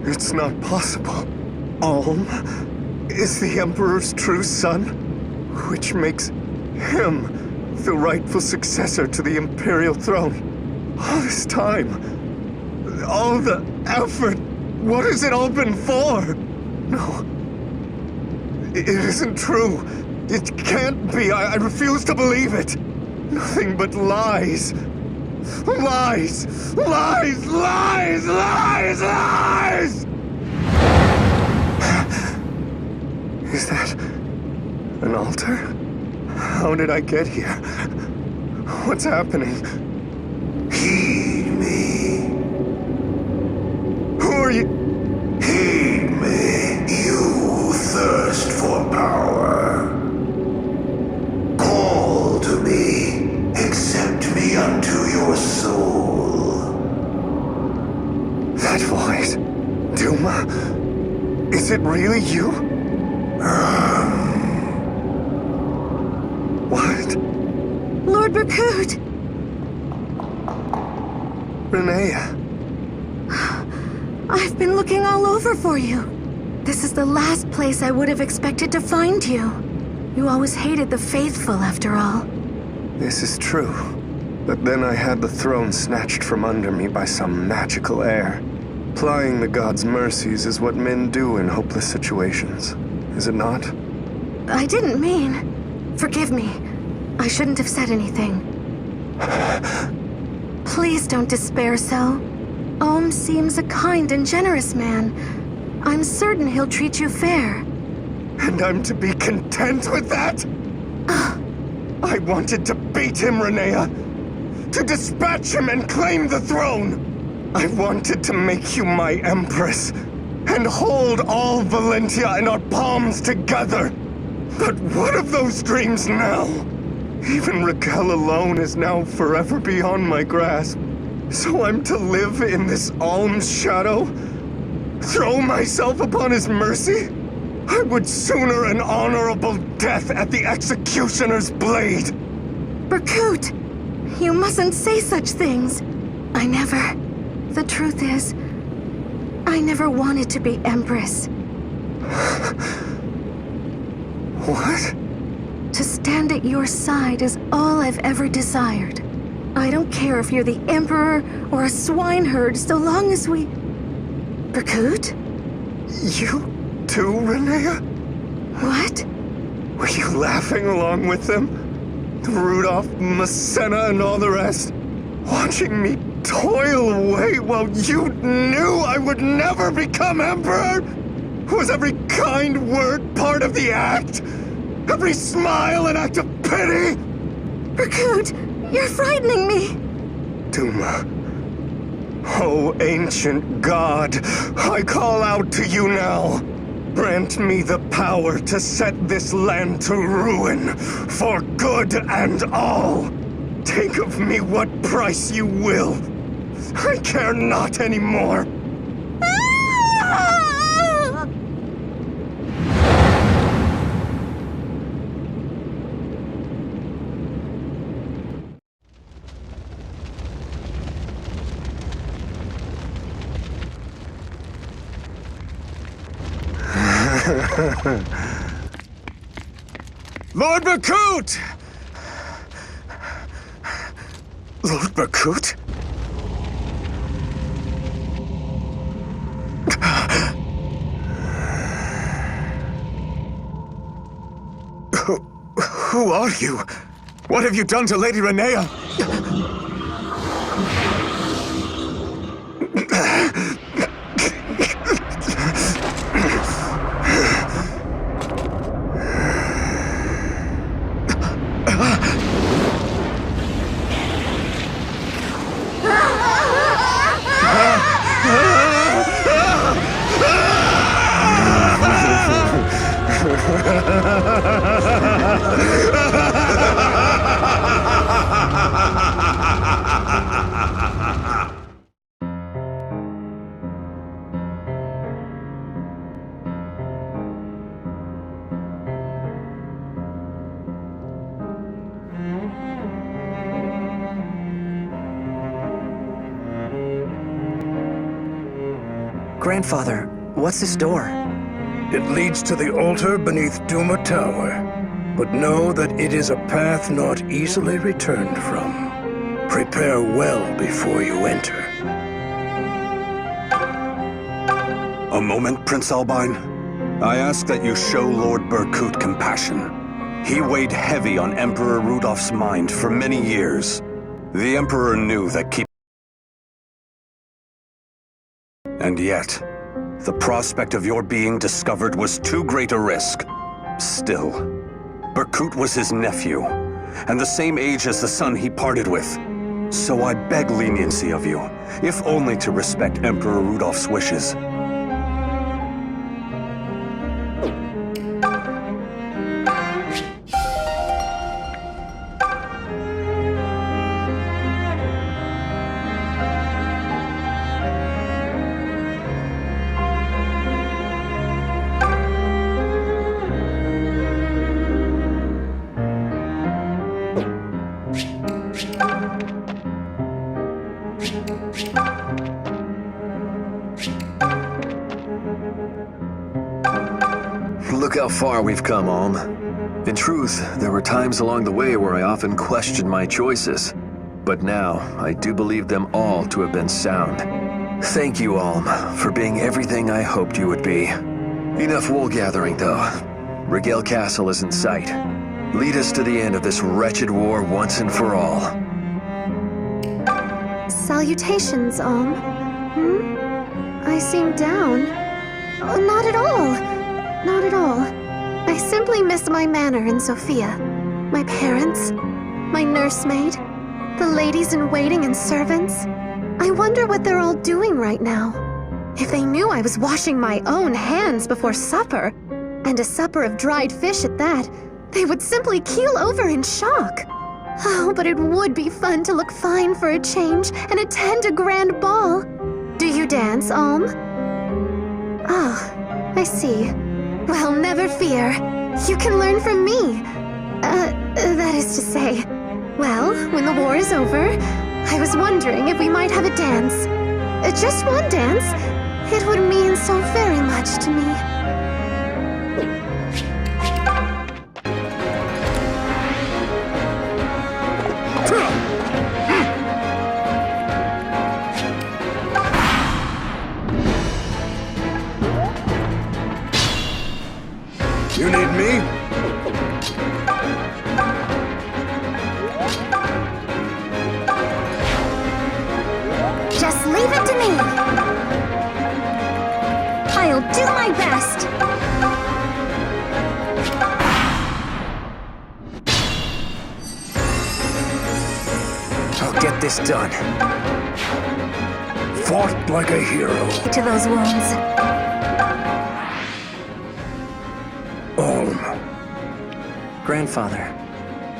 It's not possible. Alm is the Emperor's true son, which makes him the rightful successor to the Imperial throne. All this time, all the effort, what has it all been for? No, it isn't true. It can't be. I refuse to believe it. Nothing but lies. Lies! Lies! Lies! Lies! Lies! Is that an altar? How did I get here? What's happening? Heed me. Who are you? Heed me, you who thirst for power. Call to me, accept me unto your soul. That voice. Duma? Is it really you? What? Lord Berkut! Renea. I've been looking all over for you. This is the last place I would have expected to find you. You always hated the faithful, after all. This is true. But then I had the throne snatched from under me by some magical heir. Plying the gods' mercies is what men do in hopeless situations. Is it not? I didn't mean... Forgive me. I shouldn't have said anything. Please don't despair so. Ohm seems a kind and generous man. I'm certain he'll treat you fair. And I'm to be content with that? I wanted to beat him, Renea. To dispatch him and claim the throne. I wanted to make you my empress. And hold all Valentia in our palms together. But what of those dreams now? Even Raquel alone is now forever beyond my grasp. So I'm to live in this Alm's shadow? Throw myself upon his mercy? I would sooner an honorable death at the executioner's blade. Berkut! You mustn't say such things. The truth is, I never wanted to be Empress. What? To stand at your side is all I've ever desired. I don't care if you're the Emperor or a swineherd, so long as we... Berkut? You too, Renea? What? Were you laughing along with them? Rudolph, Massena, and all the rest? Watching me toil away while you knew I would never become Emperor? Was every kind word part of the act? Every smile an act of pity? Berkut, you're frightening me! Duma. Oh, ancient god, I call out to you now. Grant me the power to set this land to ruin, for good and all. Take of me what price you will. I care not anymore. Lord Berkut! Lord Berkut? Who are you? What have you done to Lady Renea? Ha ha ha ha! Grandfather, what's this door? It leads to the altar beneath Duma Tower, but know that it is a path not easily returned from. Prepare well before you enter. A moment, Prince Albine. I ask that you show Lord Berkut compassion. He weighed heavy on Emperor Rudolph's mind for many years. The Emperor knew that And yet, the prospect of your being discovered was too great a risk. Still, Berkut was his nephew, and the same age as the son he parted with. So I beg leniency of you, if only to respect Emperor Rudolph's wishes. Look how far we've come, Alm. In truth, there were times along the way where I often questioned my choices. But now, I do believe them all to have been sound. Thank you, Alm, for being everything I hoped you would be. Enough wool gathering, though. Regale Castle is in sight. Lead us to the end of this wretched war once and for all. Salutations, Alm. I seem down. Oh, not at all. Not at all. I simply miss my manor in Sofia. My parents, my nursemaid, the ladies-in-waiting and servants. I wonder what they're all doing right now. If they knew I was washing my own hands before supper, and a supper of dried fish at that, they would simply keel over in shock. Oh, but it would be fun to look fine for a change and attend a grand ball. Do you dance, Alm? Oh, I see. Well, never fear. You can learn from me. That is to say, well, when the war is over, I was wondering if we might have a dance. Just one dance. It would mean so very much to me. You need me? Just leave it to me. I'll do my best. I'll get this done. Fought like a hero. To those wounds. Alm. Grandfather.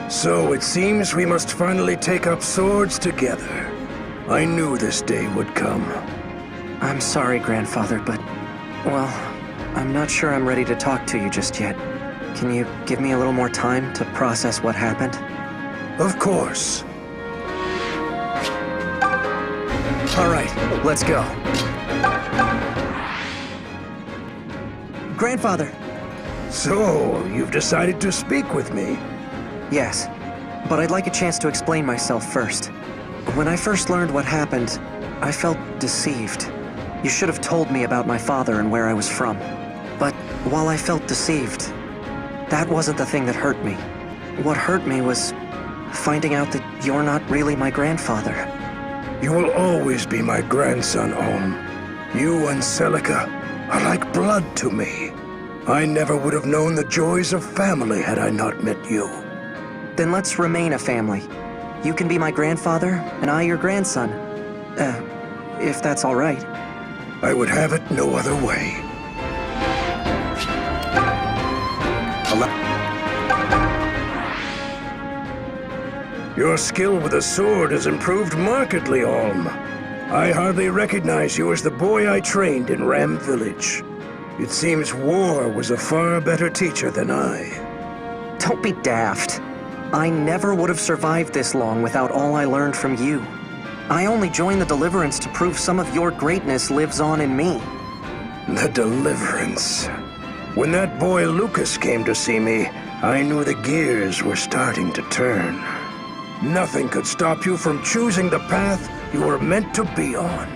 So it seems we must finally take up swords together. I knew this day would come. I'm sorry, Grandfather, but, well, I'm not sure I'm ready to talk to you just yet. Can you give me a little more time to process what happened? Of course. All right, let's go. Grandfather! So, you've decided to speak with me? Yes, but I'd like a chance to explain myself first. When I first learned what happened, I felt deceived. You should have told me about my father and where I was from. But while I felt deceived, that wasn't the thing that hurt me. What hurt me was finding out that you're not really my grandfather. You will always be my grandson, Alm. You and Celica are like blood to me. I never would have known the joys of family had I not met you. Then let's remain a family. You can be my grandfather, and I your grandson. If that's all right. I would have it no other way. Your skill with a sword has improved markedly, Alm. I hardly recognize you as the boy I trained in Ram Village. It seems war was a far better teacher than I. Don't be daft. I never would have survived this long without all I learned from you. I only joined the Deliverance to prove some of your greatness lives on in me. The deliverance. When that boy Lucas came to see me, I knew the gears were starting to turn. Nothing could stop you from choosing the path you were meant to be on.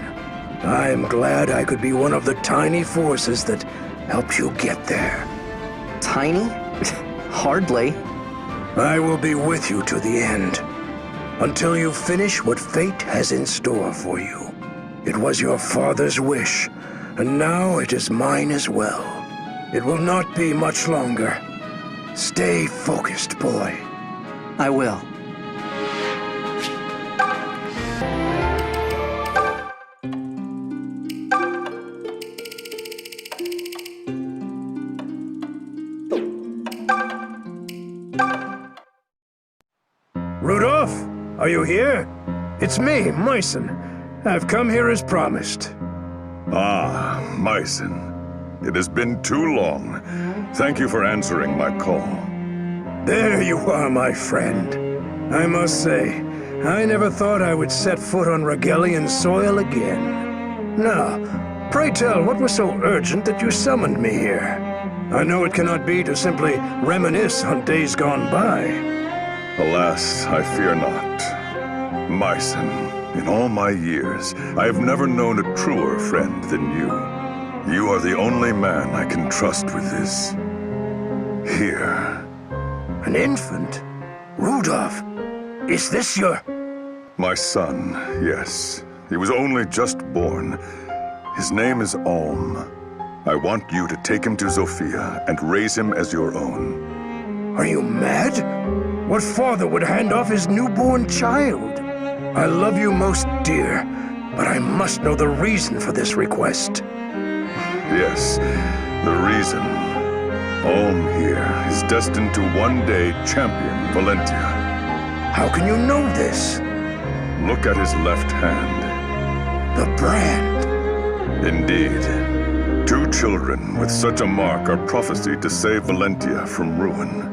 I'm glad I could be one of the tiny forces that help you get there. Tiny? Hardly. I will be with you to the end, until you finish what fate has in store for you. It was your father's wish, and now it is mine as well. It will not be much longer. Stay focused, boy. I will. Rudolph, are you here? It's me, Myson. I've come here as promised. Ah, Myson. It has been too long. Thank you for answering my call. There you are, my friend. I must say, I never thought I would set foot on Regelian soil again. Now, pray tell, what was so urgent that you summoned me here? I know it cannot be to simply reminisce on days gone by. Alas, I fear not. Myson, in all my years, I have never known a truer friend than you. You are the only man I can trust with this. Here. An infant? Rudolph, is this your... My son, yes. He was only just born. His name is Alm. I want you to take him to Zofia and raise him as your own. Are you mad? What father would hand off his newborn child? I love you most dear, but I must know the reason for this request. Yes, the reason. Alm here is destined to one day champion Valentia. How can you know this? Look at his left hand. The brand. Indeed. 2 children with such a mark are prophesied to save Valentia from ruin.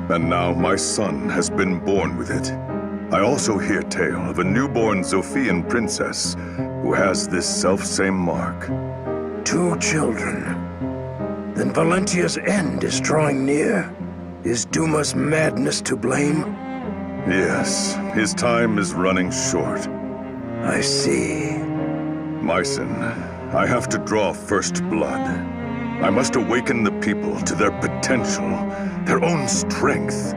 And now my son has been born with it. I also hear tale of a newborn Zophian princess who has this selfsame mark. 2 children. Then Valentia's end is drawing near. Is Duma's madness to blame? Yes, his time is running short. I see. Myson, I have to draw first blood. I must awaken the people to their potential, their own strength,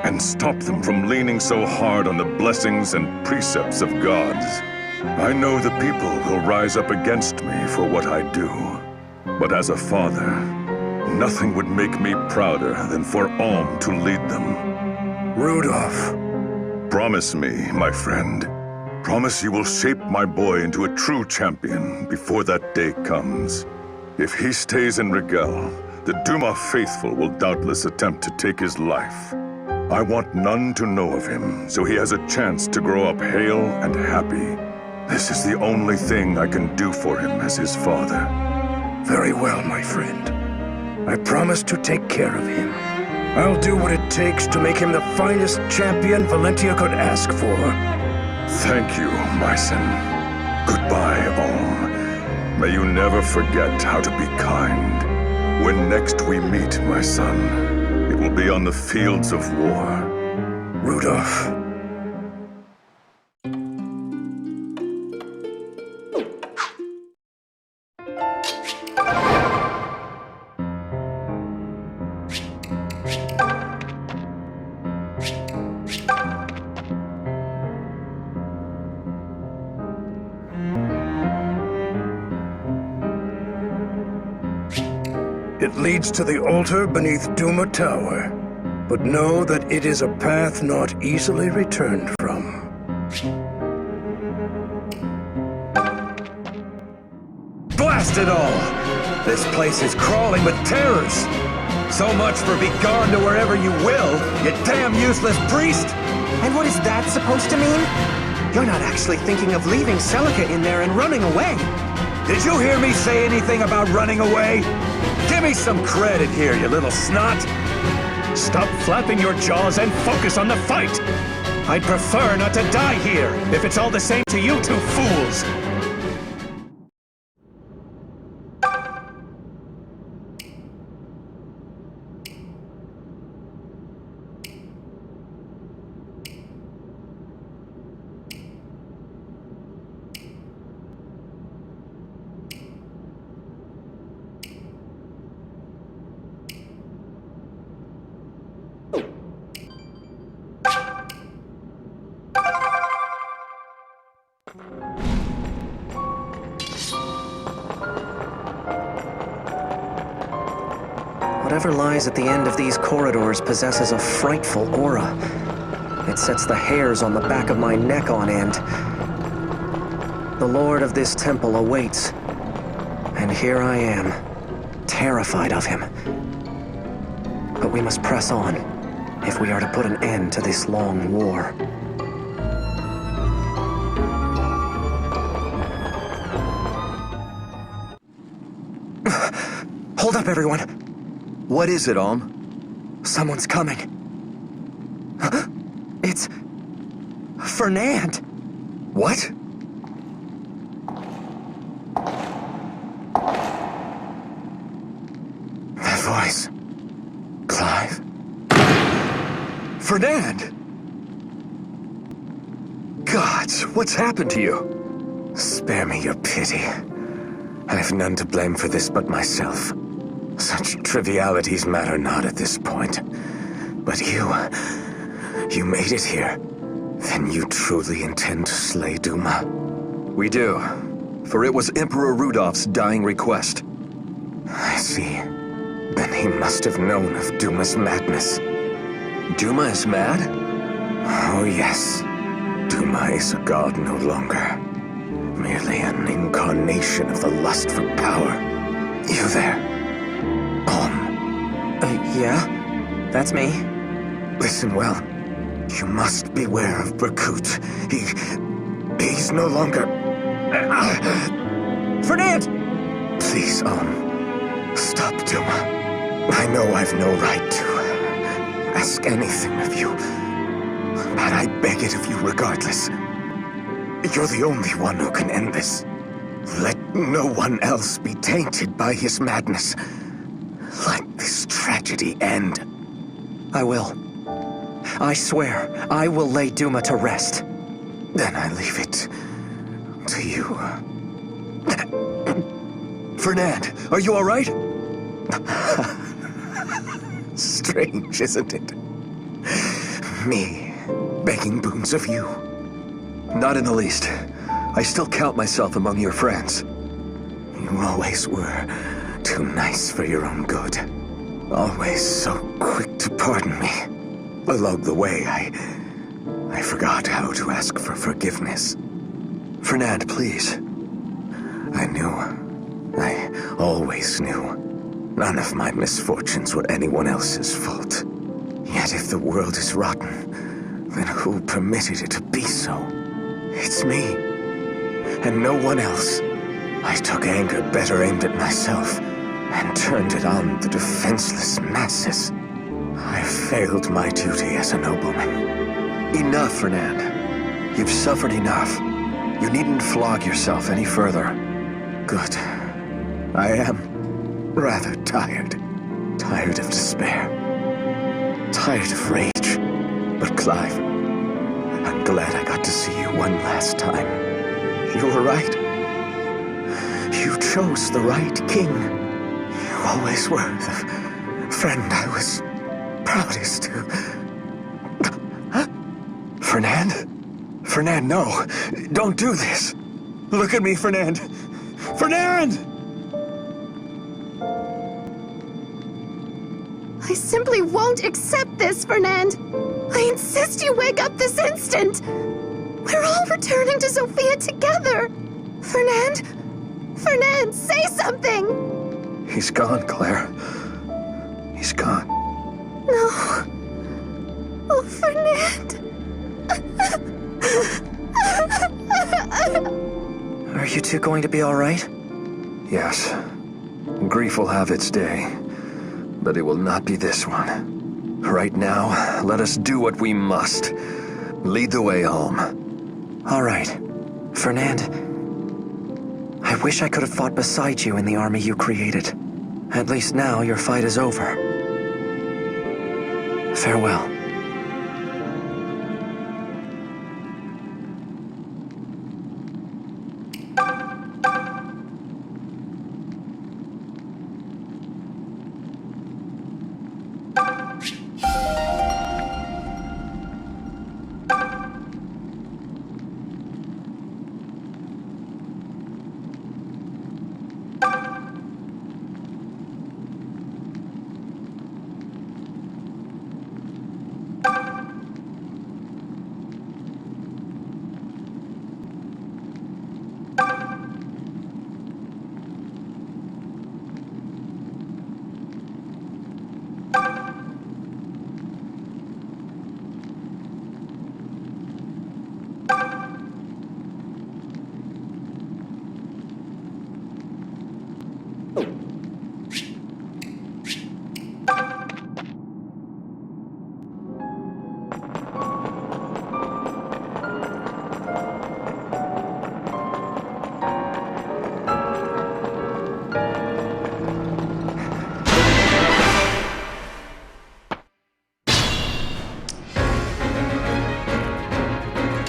and stop them from leaning so hard on the blessings and precepts of gods. I know the people will rise up against me for what I do. But as a father, nothing would make me prouder than for Alm to lead them. Rudolph. Promise me, my friend. Promise you will shape my boy into a true champion before that day comes. If he stays in Regel, the Duma faithful will doubtless attempt to take his life. I want none to know of him, so he has a chance to grow up hale and happy. This is the only thing I can do for him as his father. Very well, my friend. I promise to take care of him. I'll do what it takes to make him the finest champion Valentia could ask for. Thank you, Myson. Goodbye, Alm. May you never forget how to be kind. When next we meet, my son, it will be on the fields of war. Rudolph. It leads to the altar beneath Duma Tower, but know that it is a path not easily returned from. Blast it all! This place is crawling with terrors! So much for be gone to wherever you will, you damn useless priest! And what is that supposed to mean? You're not actually thinking of leaving Celica in there and running away. Did you hear me say anything about running away? Give me some credit here, you little snot! Stop flapping your jaws and focus on the fight! I'd prefer not to die here, if it's all the same to you 2 fools! Whatever lies at the end of these corridors possesses a frightful aura. It sets the hairs on the back of my neck on end. The lord of this temple awaits. And here I am, terrified of him. But we must press on, if we are to put an end to this long war. Hold up, everyone! What is it, Alm? Someone's coming. It's... Fernand! What? That voice. Clive? Fernand! Gods, what's happened to you? Spare me your pity. I've none to blame for this but myself. Such trivialities matter not at this point. But you made it here. Then you truly intend to slay Duma? We do, for it was Emperor Rudolph's dying request. I see. Then he must have known of Duma's madness. Duma is mad? Oh yes. Duma is a god no longer. Merely an incarnation of the lust for power. You there? Yeah? That's me? Listen well. You must beware of Berkut. He's no longer... Fernand! Please, stop, Duma. I know I've no right to ask anything of you, but I beg it of you regardless. You're the only one who can end this. Let no one else be tainted by his madness. Let this tragedy end. I will. I swear, I will lay Duma to rest. Then I leave it to you. Fernand, are you all right? Strange, isn't it? Me, begging boons of you. Not in the least. I still count myself among your friends. You always were too nice for your own good. Always so quick to pardon me. Along the way, I forgot how to ask for forgiveness. Fernand, please. I knew. I always knew. None of my misfortunes were anyone else's fault. Yet if the world is rotten, then who permitted it to be so? It's me. And no one else. I took anger better aimed at myself, and turned it on the defenseless masses. I failed my duty as a nobleman. Enough, Fernand. You've suffered enough. You needn't flog yourself any further. Good. I am rather tired. Tired of despair. Tired of rage. But Clive, I'm glad I got to see you one last time. You were right. You chose the right king. You always were the friend I was proudest to. Fernand? Fernand, no. Don't do this. Look at me, Fernand. Fernand! I simply won't accept this, Fernand. I insist you wake up this instant. We're all returning to Sophia together. Fernand? Fernand, say something! He's gone, Claire. He's gone. No. Oh, Fernand. Are you two going to be all right? Yes. Grief will have its day, but it will not be this one. Right now, let us do what we must. Lead the way home. All right. Fernand, I wish I could have fought beside you in the army you created. At least now your fight is over. Farewell.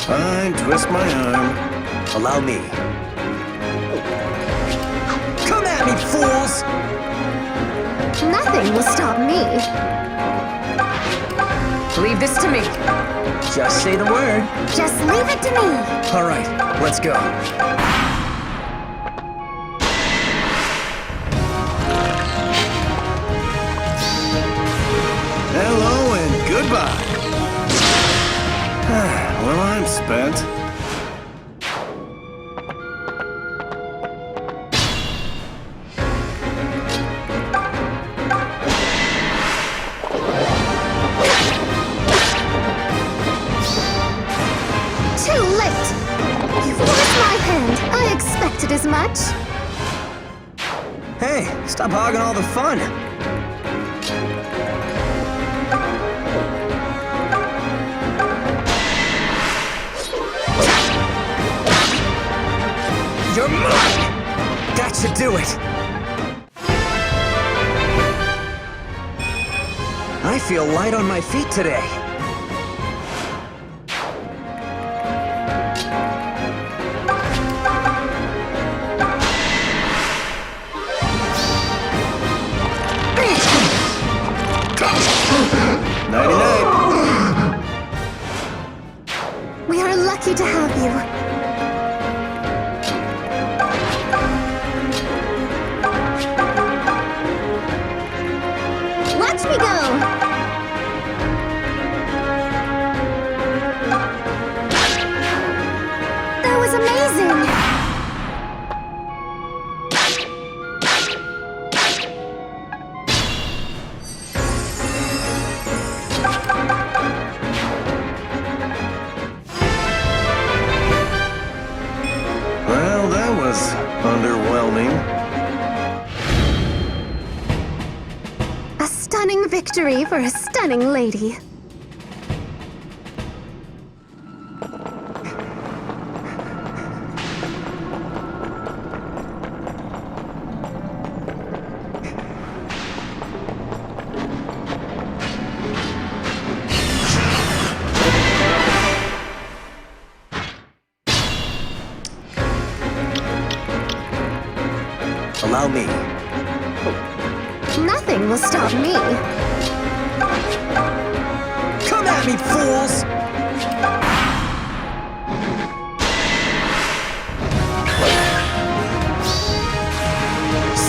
Fine, twist my arm. Allow me. Come at me, fools! Nothing will stop me. Leave this to me. Just say the word. Just leave it to me. All right, let's go. Hello and goodbye. Well, I'm spent. Too late. You forced my hand. I expected as much. Hey, stop hogging all the fun. You're mine! That should do it. I feel light on my feet today. We are lucky to have you. Watch me go! That was amazing! Well, that was underwhelming. A stunning victory for a stunning lady. Allow me. Nothing will stop me. Come at me, fools!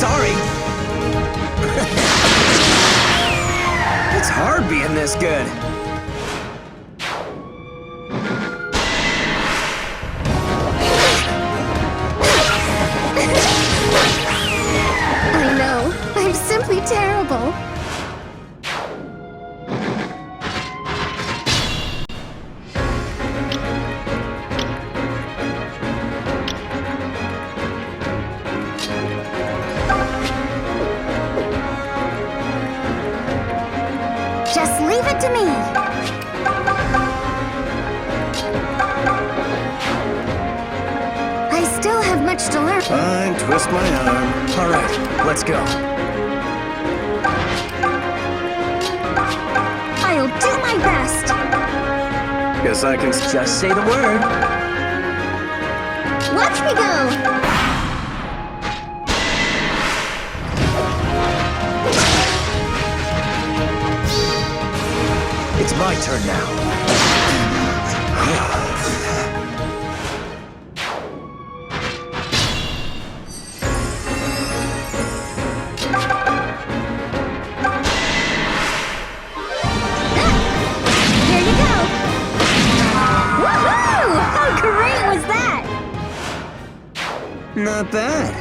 Sorry. It's hard being this good. I know. I'm simply terrible. Just leave it to me. I still have much to learn. Fine, twist my arm. All right, let's go. I'll do my best. Guess I can Just say the word. Watch me go. It's my turn now. Here you go. Woohoo! How great was that? Not bad.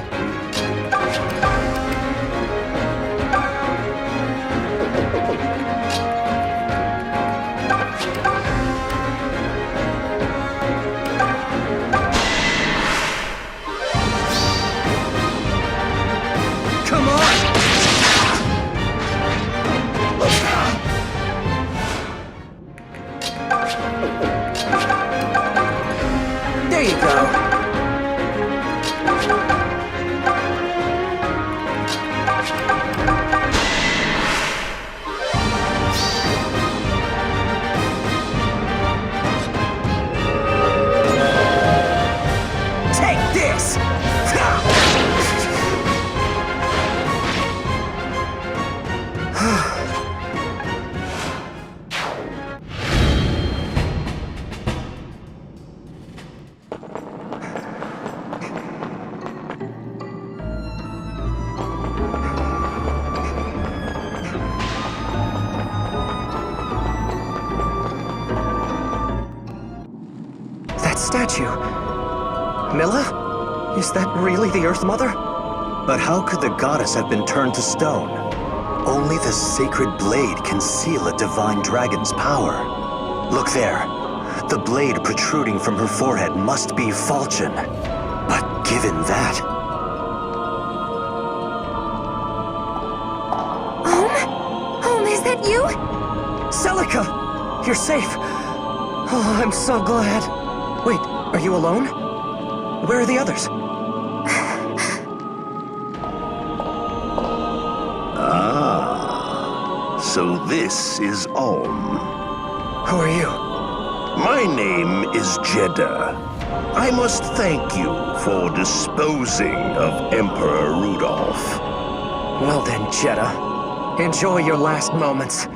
statue. Milla? Is that really the Earth Mother? But how could the goddess have been turned to stone? Only the sacred blade can seal a divine dragon's power. Look there. The blade protruding from her forehead must be falchion. But given that... Is that you? Celica! You're safe! Oh, I'm so glad. Wait, are you alone? Where are the others? So this is Ulm. Who are you? My name is Jeddah. I must thank you for disposing of Emperor Rudolph. Well then, Jeddah. Enjoy your last moments.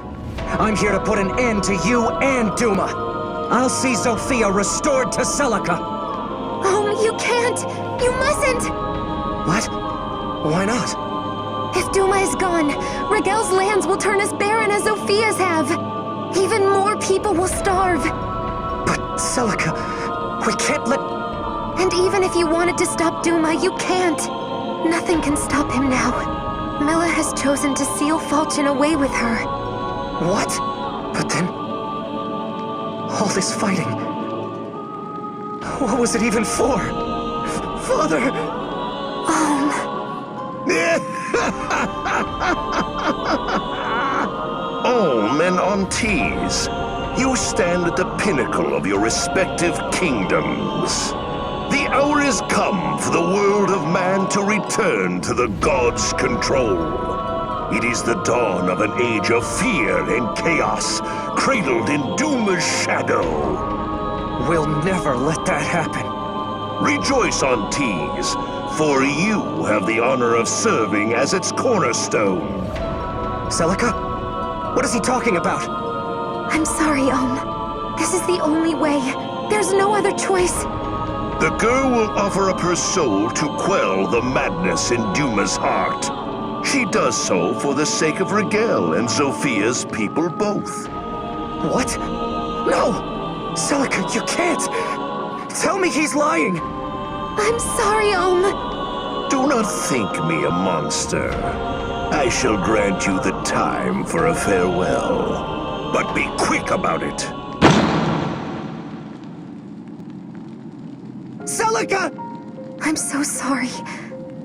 I'm here to put an end to you and Duma. I'll see Sophia restored to Celica. You can't! You mustn't! What? Why not? If Duma is gone, Regel's lands will turn as barren as Sophia's have. Even more people will starve. But Celica, we can't let... And even if you wanted to stop Duma, you can't. Nothing can stop him now. Milla has chosen to seal Falchion away with her. What? But then... all this fighting... what was it even for? Father! Ulm and Ontees, you stand at the pinnacle of your respective kingdoms. The hour is come for the world of man to return to the gods' control. It is the dawn of an age of fear and chaos, cradled in Duma's shadow. We'll never let that happen. Rejoice, Ontees, for you have the honor of serving as its cornerstone. Celica? What is he talking about? I'm sorry, This is the only way. There's no other choice. The girl will offer up her soul to quell the madness in Duma's heart. She does so for the sake of Regel and Sophia's people both. What? No! Celica, you can't! Tell me he's lying! I'm sorry, Do not think me a monster. I shall grant you the time for a farewell. But be quick about it. Celica! I'm so sorry.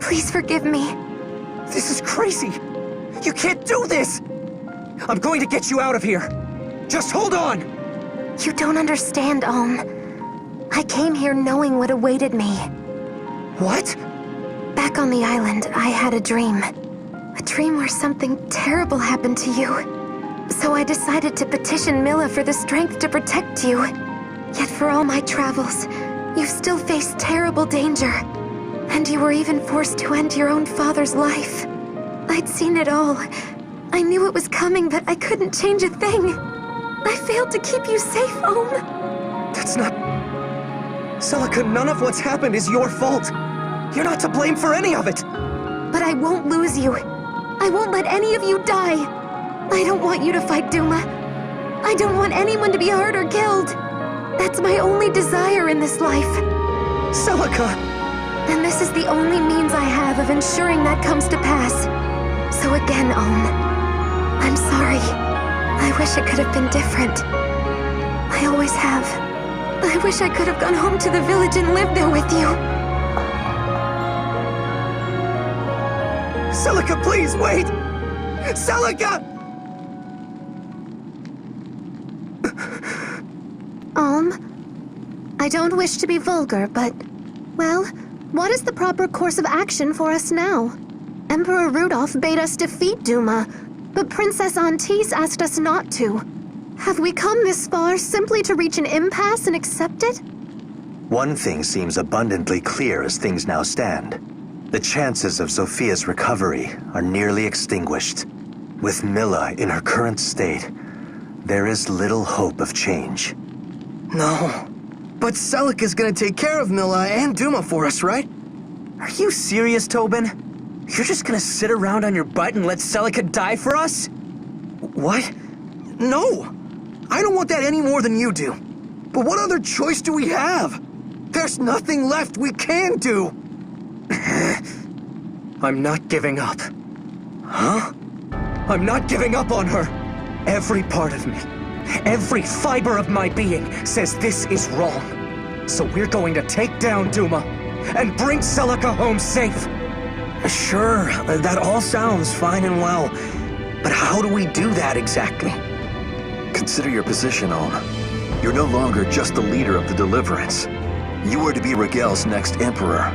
Please forgive me. This is crazy! You can't do this! I'm going to get you out of here! Just hold on! You don't understand, I came here knowing what awaited me. What? Back on the island, I had a dream. A dream where something terrible happened to you. So I decided to petition Milla for the strength to protect you. Yet for all my travels, you've still faced terrible danger. And you were even forced to end your own father's life. I'd seen it all. I knew it was coming, but I couldn't change a thing. I failed to keep you safe, That's not... Celica, none of what's happened is your fault. You're not to blame for any of it. But I won't lose you. I won't let any of you die. I don't want you to fight Duma. I don't want anyone to be hurt or killed. That's my only desire in this life. Celica! And this is the only means I have of ensuring that comes to pass. So again, I'm sorry. I wish it could have been different. I always have. I wish I could have gone home to the village and lived there with you. Celica, please, wait! Celica! I don't wish to be vulgar, but... well, what is the proper course of action for us now? Emperor Rudolph bade us defeat Duma, but Princess Antis asked us not to. Have we come this far simply to reach an impasse and accept it? One thing seems abundantly clear as things now stand. The chances of Sophia's recovery are nearly extinguished. With Milla in her current state, there is little hope of change. No. But Celica's gonna take care of Milla and Duma for us, right? Are you serious, Tobin? You're just gonna sit around on your butt and let Celica die for us? What? No! I don't want that any more than you do. But what other choice do we have? There's nothing left we can do! I'm not giving up. Huh? I'm not giving up on her! Every part of me, every fiber of my being says this is wrong. So we're going to take down Duma and bring Celica home safe. Sure, that all sounds fine and well. But how do we do that exactly? Consider your position, Alm. You're no longer just the leader of the Deliverance. You are to be Regel's next Emperor.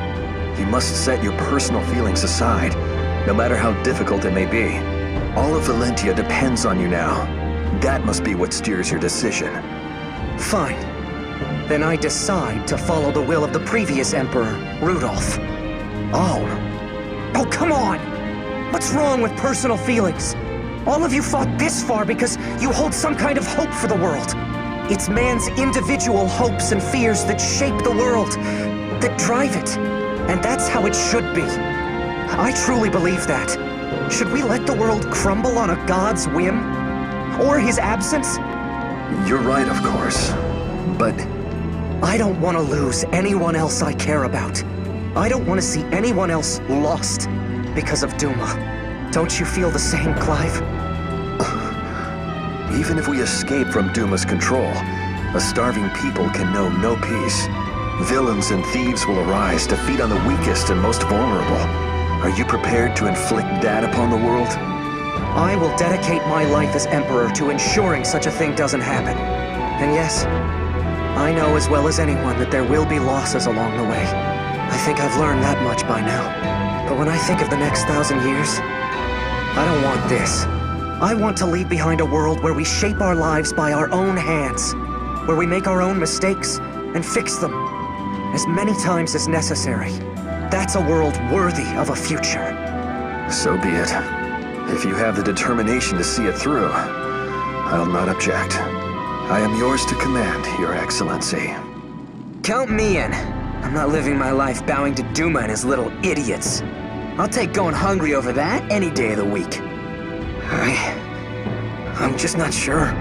You must set your personal feelings aside, no matter how difficult it may be. All of Valentia depends on you now. That must be what steers your decision. Fine. Then I decide to follow the will of the previous Emperor, Rudolph. Oh. Oh, come on! What's wrong with personal feelings? All of you fought this far because you hold some kind of hope for the world. It's man's individual hopes and fears that shape the world, that drive it. And that's how it should be. I truly believe that. Should we let the world crumble on a god's whim? Or his absence? You're right, of course. But I don't want to lose anyone else I care about. I don't want to see anyone else lost because of Duma. Don't you feel the same, Clive? even if we escape from Duma's control, a starving people can know no peace. Villains and thieves will arise to feed on the weakest and most vulnerable. Are you prepared to inflict that upon the world? I will dedicate my life as Emperor to ensuring such a thing doesn't happen. And yes, I know as well as anyone that there will be losses along the way. I think I've learned that much by now. But when I think of the next 1,000 years, I don't want this. I want to leave behind a world where we shape our lives by our own hands, where we make our own mistakes and fix them as many times as necessary. That's a world worthy of a future. So be it. If you have the determination to see it through, I'll not object. I am yours to command, Your Excellency. Count me in. I'm not living my life bowing to Duma and his little idiots. I'll take going hungry over that any day of the week. I'm just not sure.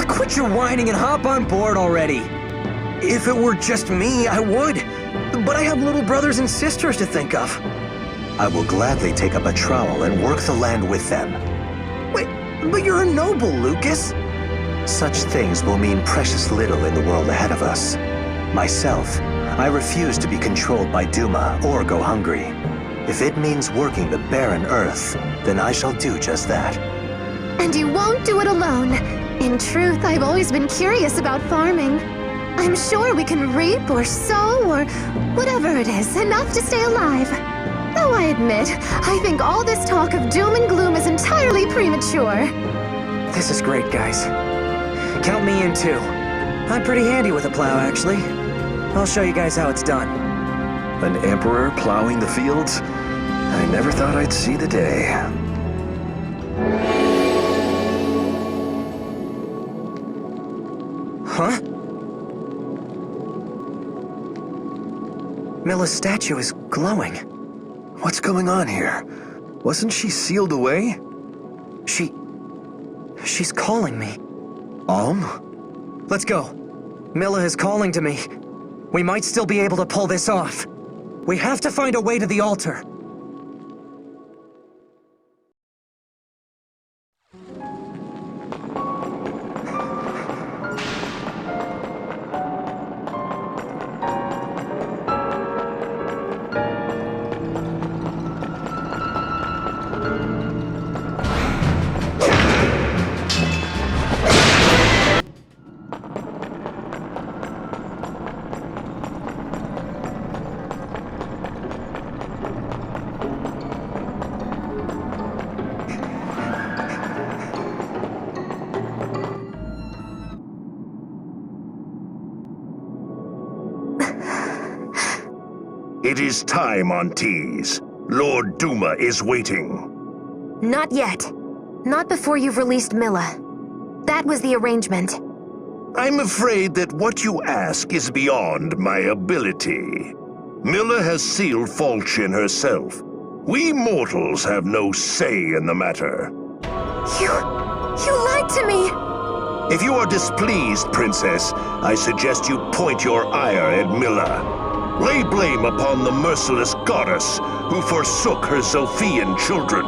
Quit your whining and hop on board already. If it were just me, I would. But I have little brothers and sisters to think of. I will gladly take up a trowel and work the land with them. Wait, but you're a noble, Lucas. Such things will mean precious little in the world ahead of us. Myself, I refuse to be controlled by Duma or go hungry. If it means working the barren earth, then I shall do just that. And you won't do it alone. In truth, I've always been curious about farming. I'm sure we can reap or sow or whatever it is, enough to stay alive. Though I admit, I think all this talk of doom and gloom is entirely premature. This is great, guys. Count me in too. I'm pretty handy with a plow, actually. I'll show you guys how it's done. An emperor plowing the fields? I never thought I'd see the day. Huh? Milla's statue is glowing. What's going on here? Wasn't she sealed away? She's calling me. Alm? Let's go. Milla is calling to me. We might still be able to pull this off. We have to find a way to the altar. It is time, Aunties. Lord Duma is waiting. Not yet. Not before you've released Milla. That was the arrangement. I'm afraid that what you ask is beyond my ability. Milla has sealed Falchion herself. We mortals have no say in the matter. You lied to me! If you are displeased, Princess, I suggest you point your ire at Milla. Lay blame upon the merciless goddess who forsook her Zophian children.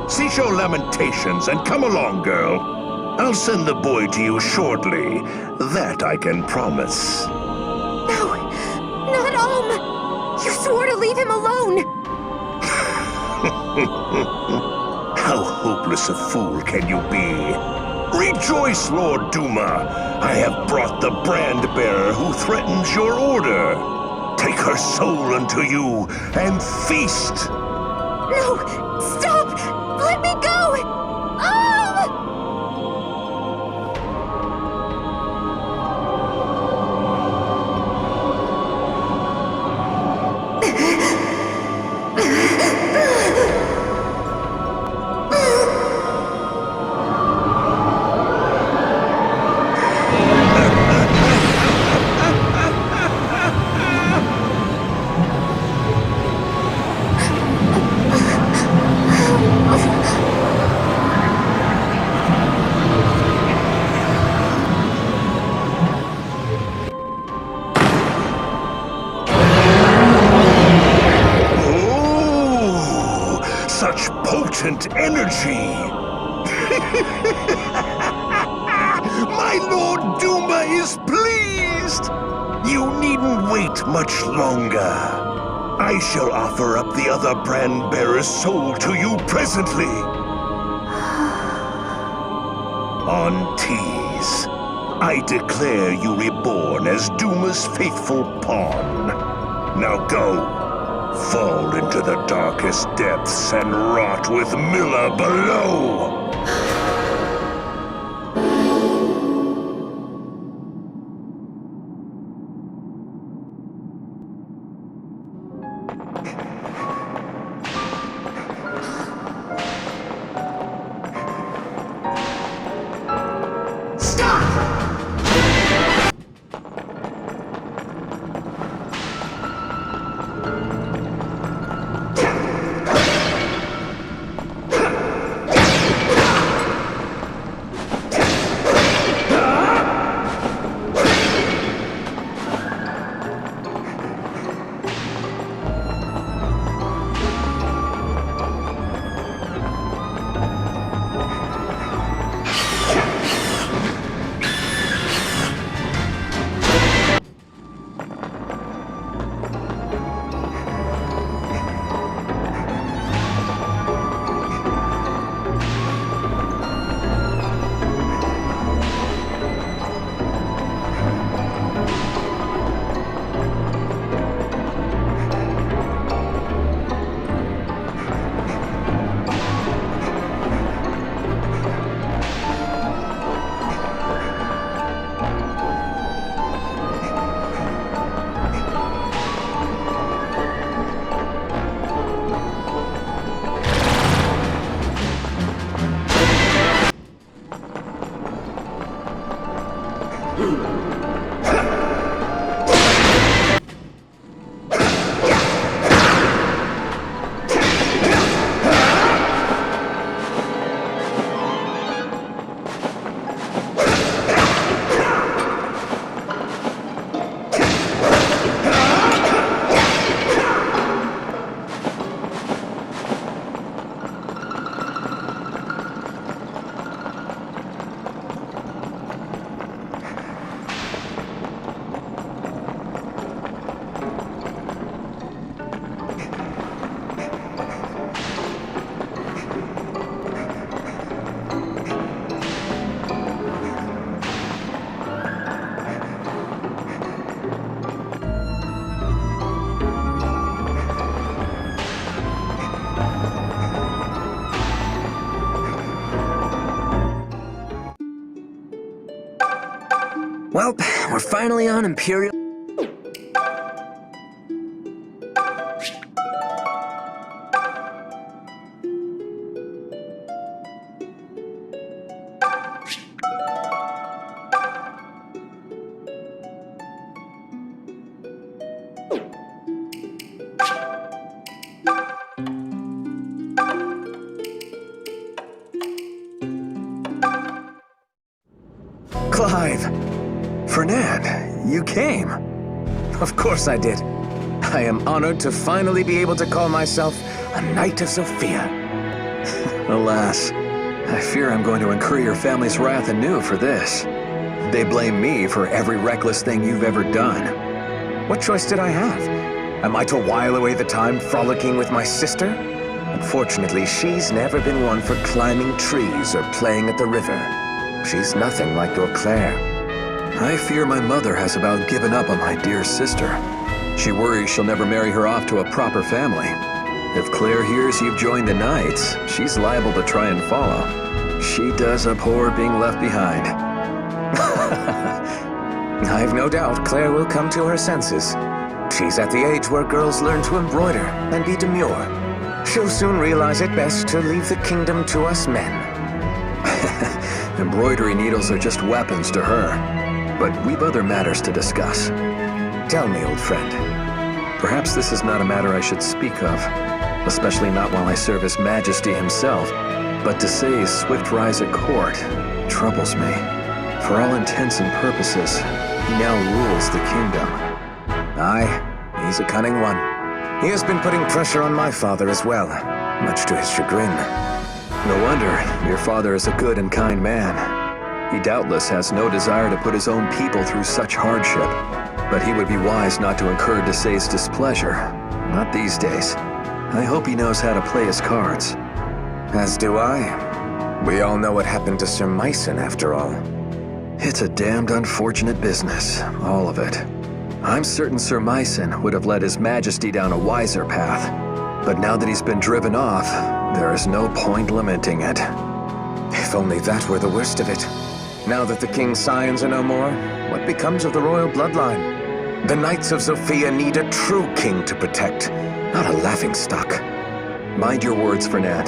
Cease your lamentations and come along, girl. I'll send the boy to you shortly. That I can promise. No, not Alm! You swore to leave him alone! How hopeless a fool can you be? Rejoice, Lord Duma! I have brought the brand-bearer who threatens your order. Take her soul unto you and feast! No! Stop! Let me go! Such potent energy! My Lord Duma is pleased! You needn't wait much longer. I shall offer up the other brand-bearer's soul to you presently. On Tees, I declare you reborn as Duma's faithful pawn. Now go. Fall into the darkest depths and rot with Milla below! Well, we're finally on Imperial... alive! Fernand, you came. Of course I did. I am honored to finally be able to call myself a Knight of Sophia. Alas, I fear I'm going to incur your family's wrath anew for this. They blame me for every reckless thing you've ever done. What choice did I have? Am I to while away the time frolicking with my sister? Unfortunately, she's never been one for climbing trees or playing at the river. She's nothing like your Claire. I fear my mother has about given up on my dear sister. She worries she'll never marry her off to a proper family. If Claire hears you've joined the Knights, she's liable to try and follow. She does abhor being left behind. I've no doubt Claire will come to her senses. She's at the age where girls learn to embroider and be demure. She'll soon realize it best to leave the kingdom to us men. Embroidery needles are just weapons to her. But we've other matters to discuss. Tell me, old friend. Perhaps this is not a matter I should speak of, especially not while I serve His Majesty himself. But to say his swift rise at court troubles me. For all intents and purposes, he now rules the kingdom. Aye, he's a cunning one. He has been putting pressure on my father as well, much to his chagrin. No wonder. Your father is a good and kind man. He doubtless has no desire to put his own people through such hardship. But he would be wise not to incur Desay's displeasure. Not these days. I hope he knows how to play his cards. As do I. We all know what happened to Sir Myson, after all. It's a damned unfortunate business, all of it. I'm certain Sir Myson would have led His Majesty down a wiser path. But now that he's been driven off, there is no point lamenting it. If only that were the worst of it. Now that the king's scions are no more, what becomes of the royal bloodline? The Knights of Sophia need a true king to protect, not a laughingstock. Mind your words, Fernand.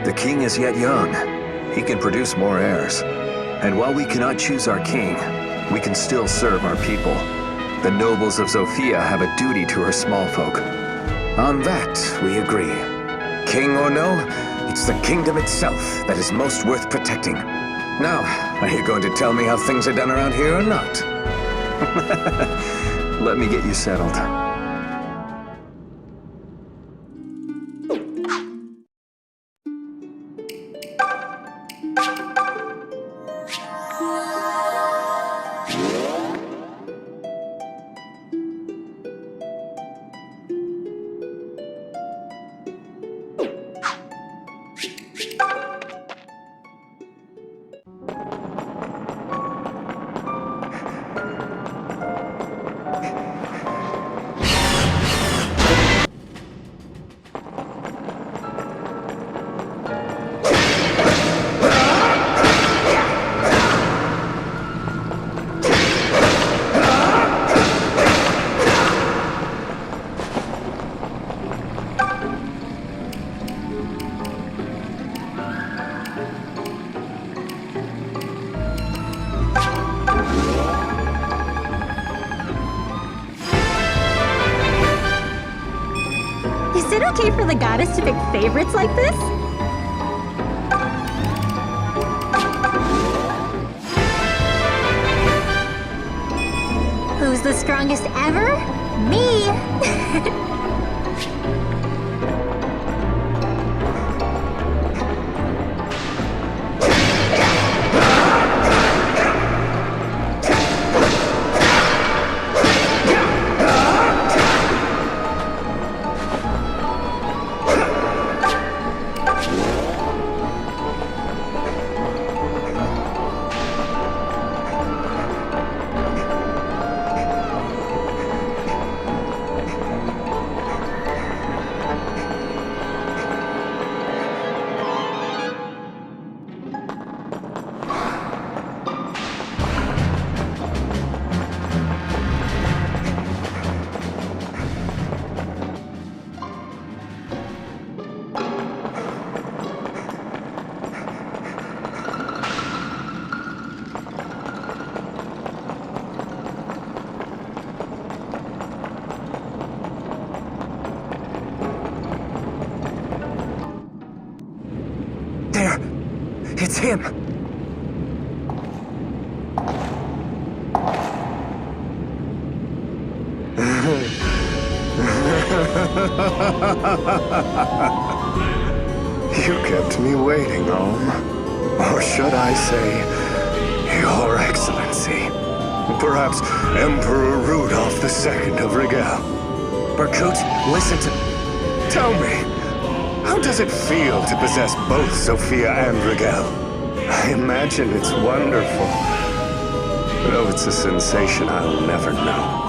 The king is yet young. He can produce more heirs. And while we cannot choose our king, we can still serve our people. The nobles of Sophia have a duty to her small folk. On that, we agree. King or no, it's the kingdom itself that is most worth protecting. Now, are you going to tell me how things are done around here or not? Let me get you settled. Is it okay for the goddess to pick favorites like this? Who's the strongest ever? Me! It's him! You kept me waiting, Om. Or should I say, Your Excellency. Perhaps Emperor Rudolph II of Rigel. Berkut, listen to... Tell me, how does it feel to possess both Sophia and Rigel? I imagine it's wonderful. Though it's a sensation I'll never know.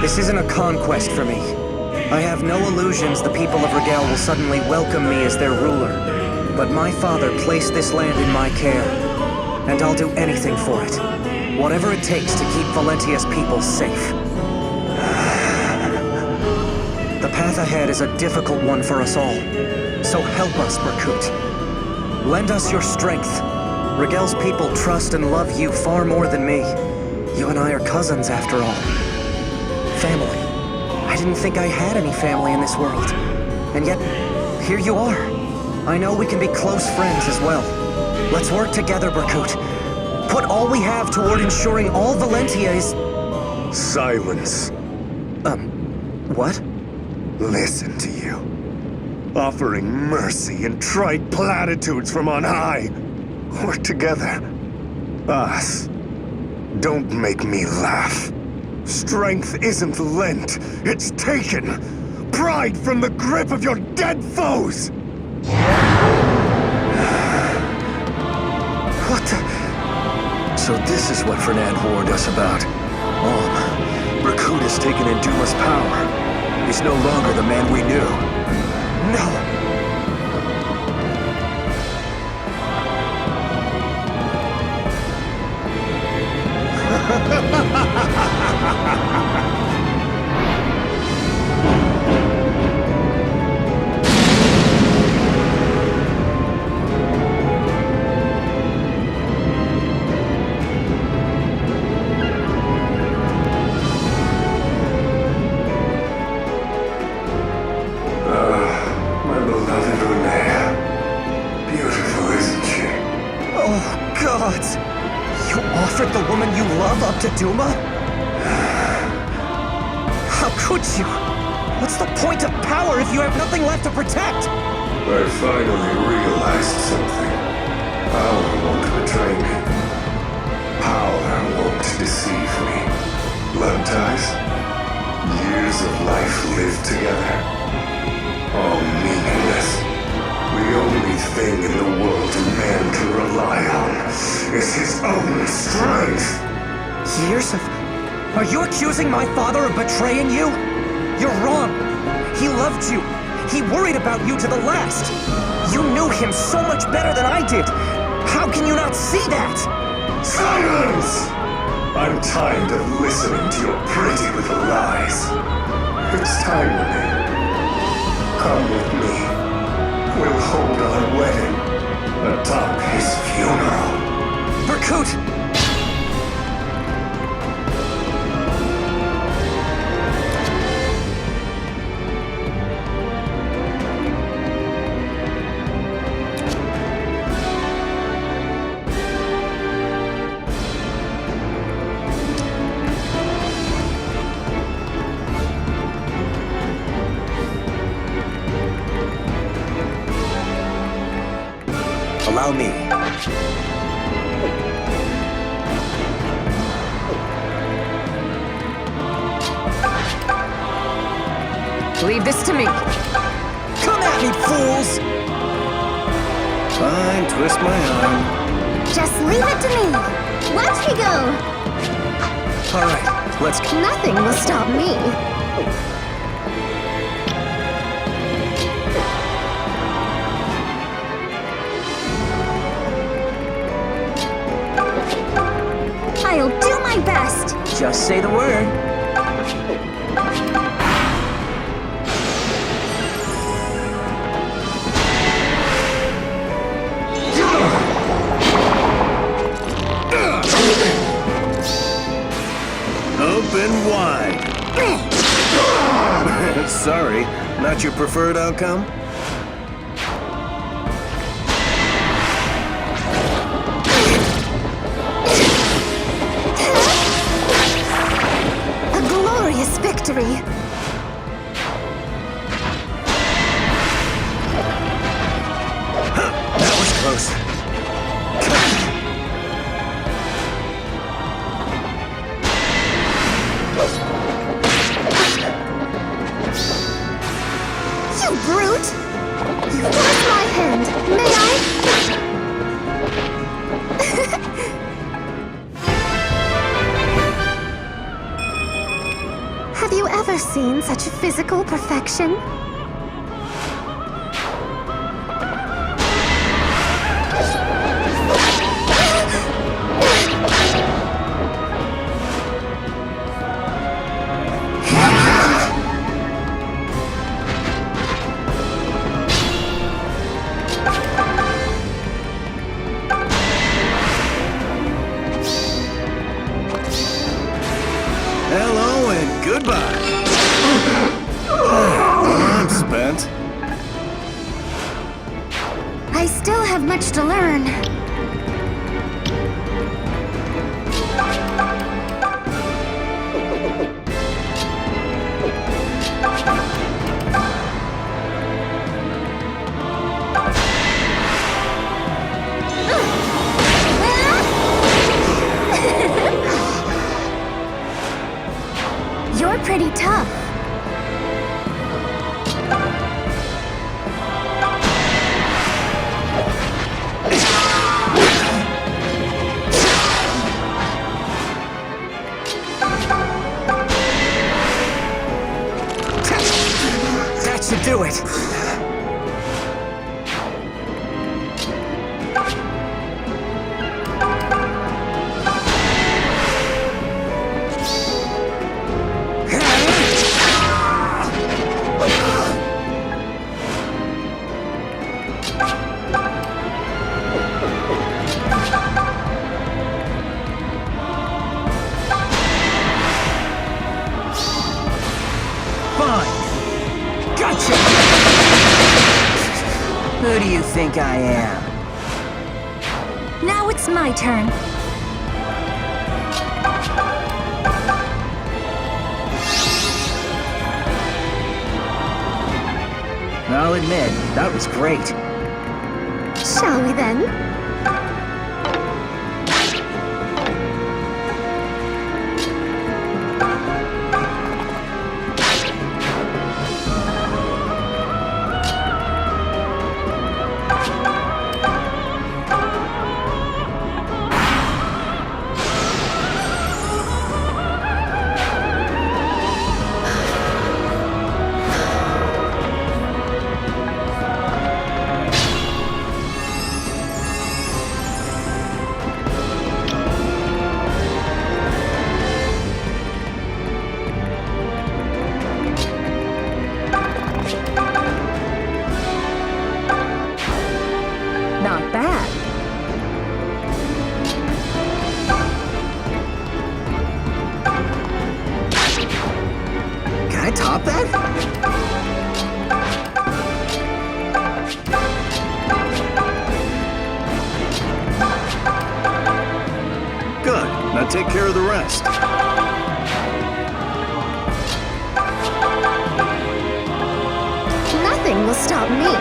This isn't a conquest for me. I have no illusions the people of Rigel will suddenly welcome me as their ruler. But my father placed this land in my care, and I'll do anything for it. Whatever it takes to keep Valentia's people safe. The path ahead is a difficult one for us all. So help us, Berkut. Lend us your strength. Rigel's people trust and love you far more than me. You and I are cousins, after all. Family. I didn't think I had any family in this world. And yet, here you are. I know we can be close friends as well. Let's work together, Berkut. Put all we have toward ensuring all Valentia is... Silence. What? Listen to you. Offering mercy and trite platitudes from on high. Work together. Us. Don't make me laugh. Strength isn't lent, it's taken. Pride from the grip of your dead foes! What the... So this is what Fernand warned us about. Berkut has taken in Duma's power. He's no longer the man we knew. No! My beloved Renea. Beautiful, isn't she? Oh, God! You offered the woman you love up to Duma? How could you? What's the point of power if you have nothing left to protect? I finally realized something. Power won't betray me. Power won't deceive me. Blood ties? Years of life lived together. All meaningless. The only thing in the world a man can rely on is his own strength. Years of... Are you accusing my father of betraying you? You're wrong. He loved you. He worried about you to the last. You knew him so much better than I did. How can you not see that? Silence! I'm tired of listening to your pretty little lies. It's time, Renee. Come with me. We'll hold our wedding atop his funeral. Berkut! Allow me. Leave this to me. Come at me, fools! Fine, twist my arm. Just leave it to me. Watch me go. All right, let's... Nothing will stop me. I'll do my best. Just say the word. Open wide. Sorry, not your preferred outcome? A glorious victory. close. You brute! You forced my hand. May I? Have you ever seen such physical perfection? Hello and goodbye. I'm spent. I still have much to learn. You're pretty tough. That should do it. Who do you think I am? Now it's my turn. I'll admit, that was great. Shall we then? Not bad. Can I top that? Good. Now take care of the rest. Nothing will stop me.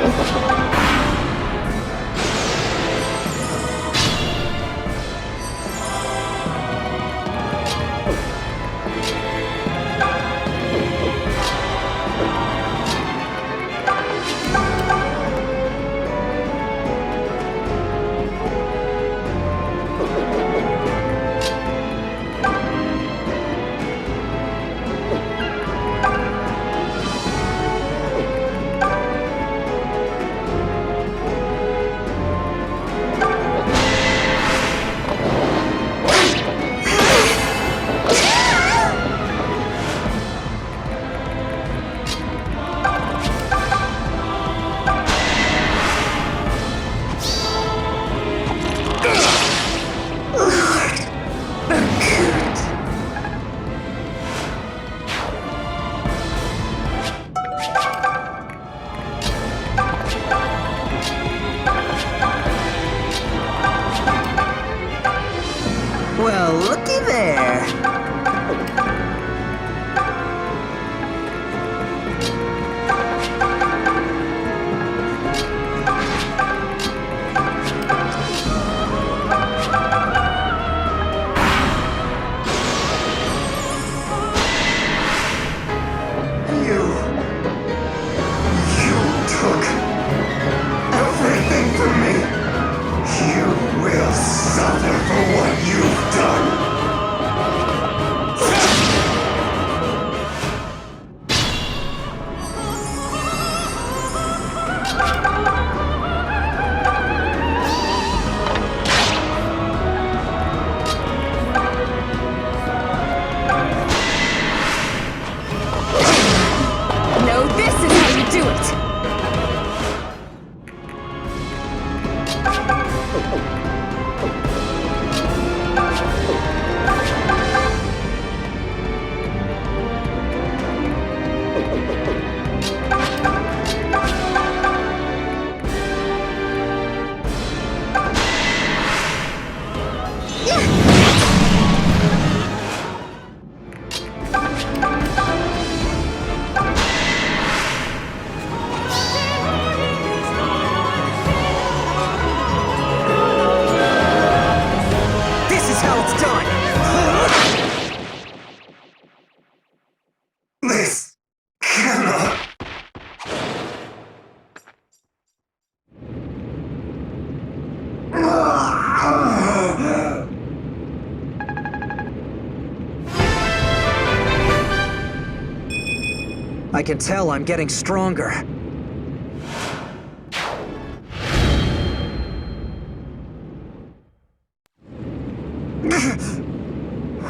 I can tell I'm getting stronger.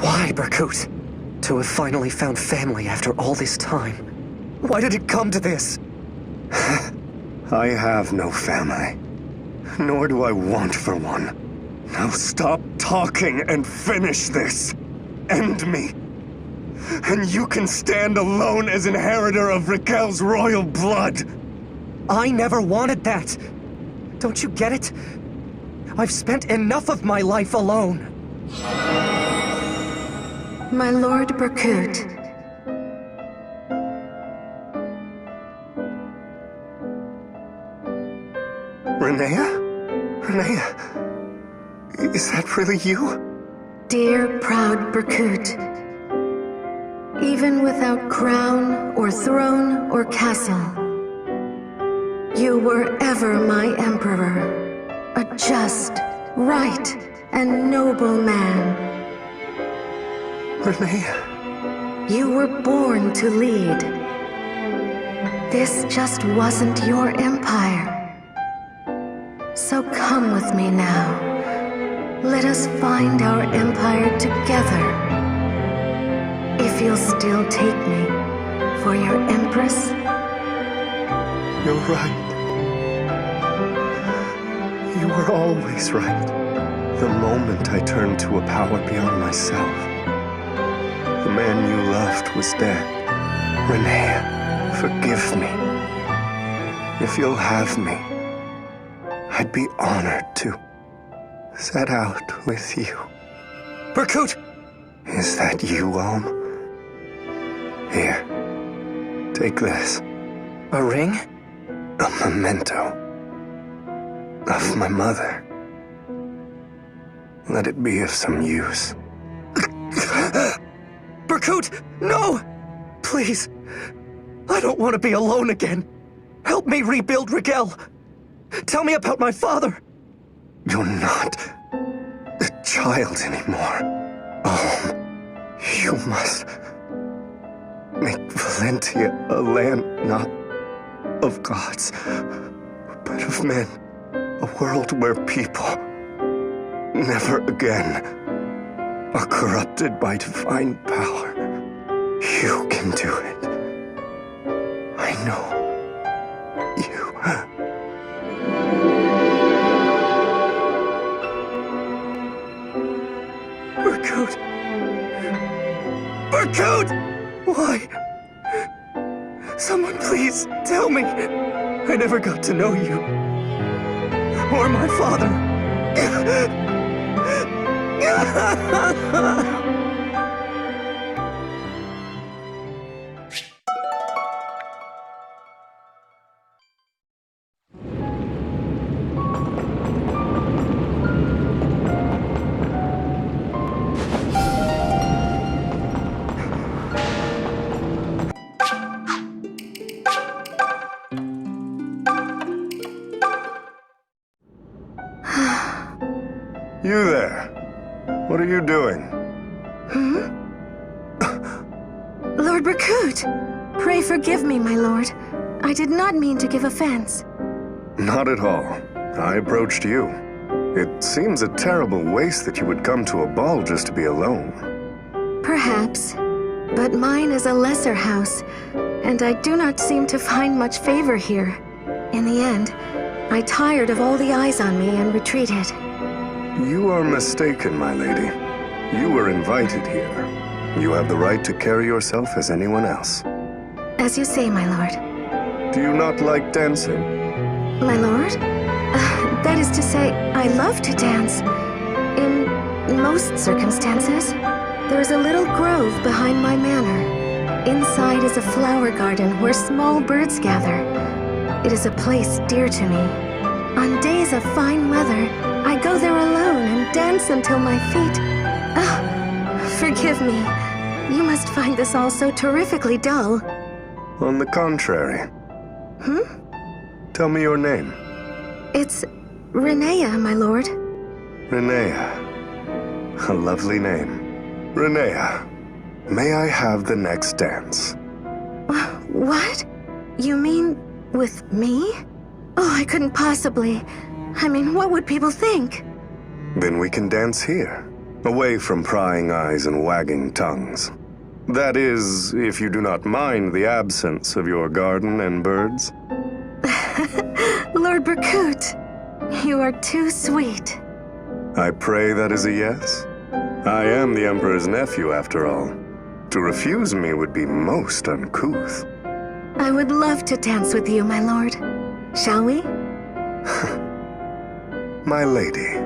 Why, Berkut? To have finally found family after all this time. Why did it come to this? I have no family. Nor do I want for one. Now stop talking and finish this. End me. And you can stand alone as inheritor of Raquel's royal blood. I never wanted that. Don't you get it? I've spent enough of my life alone. My Lord Berkut. Renea? Renea? Is that really you? Dear proud Berkut. Even without crown or throne or castle, you were ever my emperor, a just, right, and noble man. Renea. You were born to lead. This just wasn't your empire. So come with me now. Let us find our empire together. If you'll still take me for your empress. You're right. You were always right. The moment I turned to a power beyond myself. The man you loved was dead. Renea, forgive me. If you'll have me, I'd be honored to set out with you. Berkut! Is that you, Alm? Here, take this. A ring? A memento of my mother. Let it be of some use. Berkut, no! Please, I don't want to be alone again. Help me rebuild Raquel. Tell me about my father. You're not a child anymore. You must make Valentia a land not of gods, but of men. A world where people never again are corrupted by divine power. You can do it. I know you. Berkut! Berkut! Why? Someone please tell me. I never got to know you. Or my father. You there. What are you doing? Lord Berkut! Pray forgive me, my lord. I did not mean to give offense. Not at all. I approached you. It seems a terrible waste that you would come to a ball just to be alone. Perhaps. But mine is a lesser house, and I do not seem to find much favor here. In the end, I tired of all the eyes on me and retreated. You are mistaken, my lady. You were invited here. You have the right to carry yourself as anyone else. As you say, my lord. Do you not like dancing? My lord? That is to say, I love to dance. In most circumstances. There is a little grove behind my manor. Inside is a flower garden where small birds gather. It is a place dear to me. On days of fine weather, I go there alone and dance until my feet... forgive me. You must find this all so terrifically dull. On the contrary. Tell me your name. It's Renea, my lord. Renea. A lovely name. Renea, may I have the next dance? What? You mean with me? Oh, I couldn't possibly. I mean, what would people think? Then we can dance here, away from prying eyes and wagging tongues. That is, if you do not mind the absence of your garden and birds. Lord Berkut, you are too sweet. I pray that is a yes? I am the Emperor's nephew, after all. To refuse me would be most uncouth. I would love to dance with you, my lord. Shall we? My lady.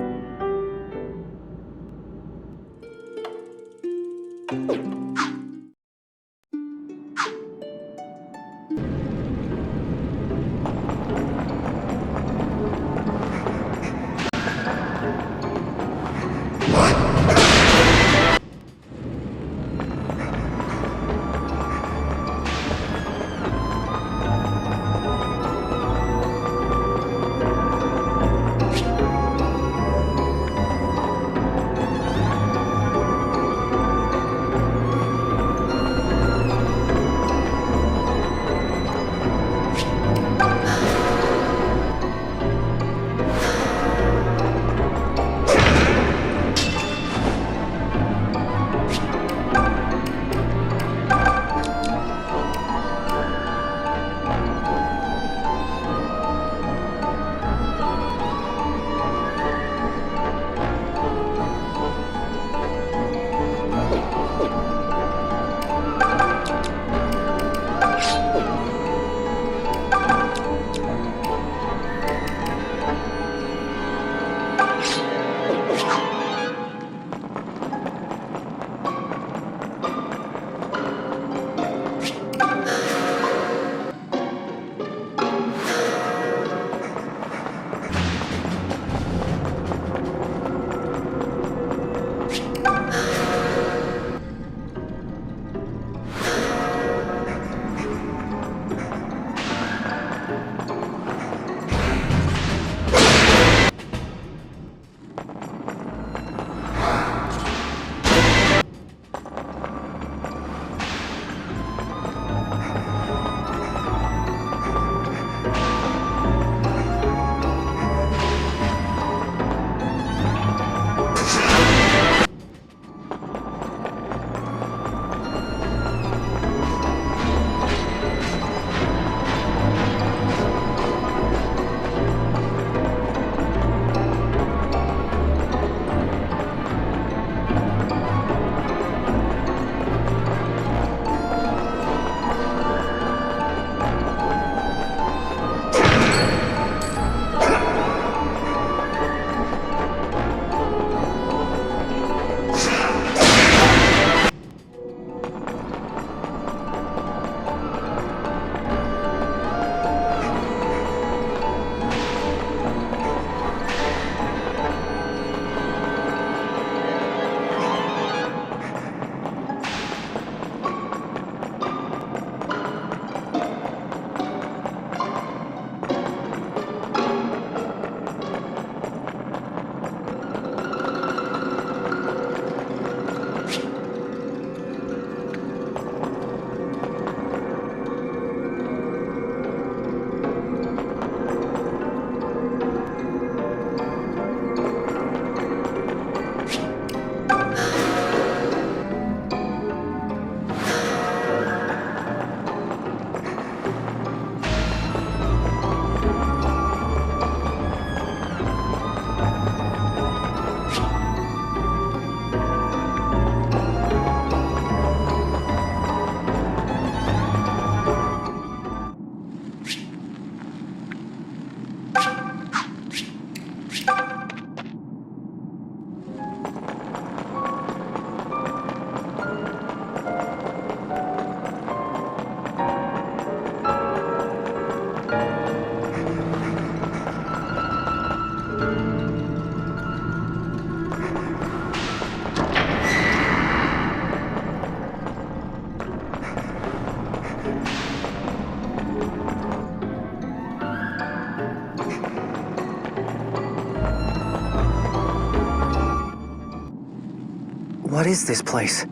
What is this place?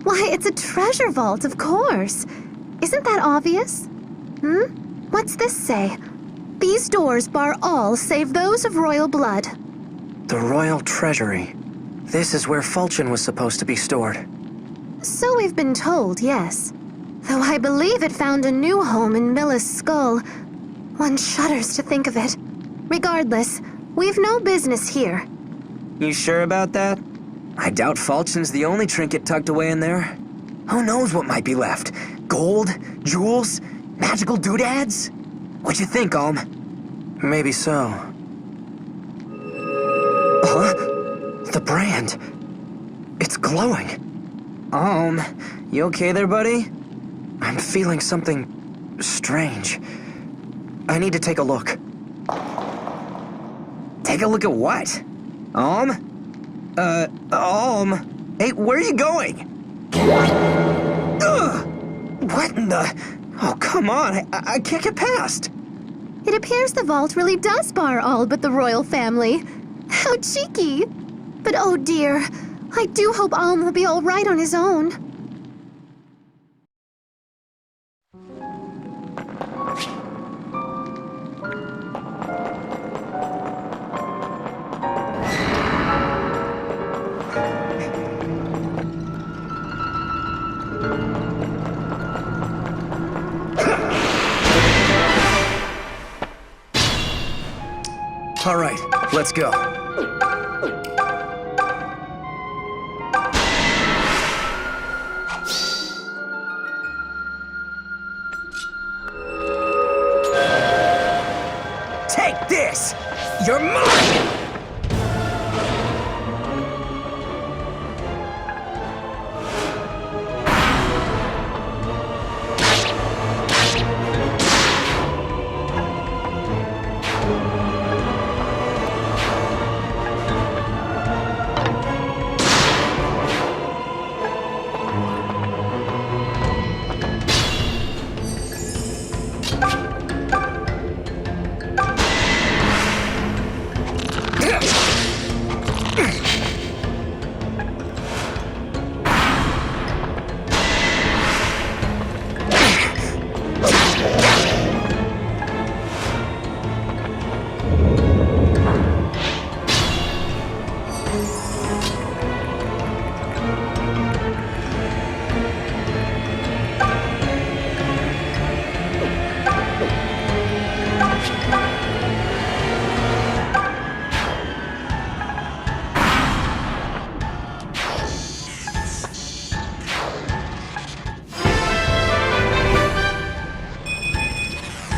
Why, it's a treasure vault, of course. Isn't that obvious? What's this say? These doors bar all save those of royal blood. The royal treasury. This is where falchion was supposed to be stored. So we've been told, yes. Though I believe it found a new home in Milla's skull. One shudders to think of it. Regardless, we've no business here. You sure about that? I doubt falchion's the only trinket tucked away in there. Who knows what might be left? Gold? Jewels? Magical doodads? What you think, Alm? Maybe so. Huh? The brand. It's glowing. Alm, you okay there, buddy? I'm feeling something strange. I need to take a look. Take a look at what? Alm? Alm? Hey, where are you going? Ugh! What in the... Oh, come on, I can't get past. It appears the vault really does bar all but the royal family. How cheeky! But oh dear, I do hope Alm will be all right on his own. All right, let's go. Take this! You're mine!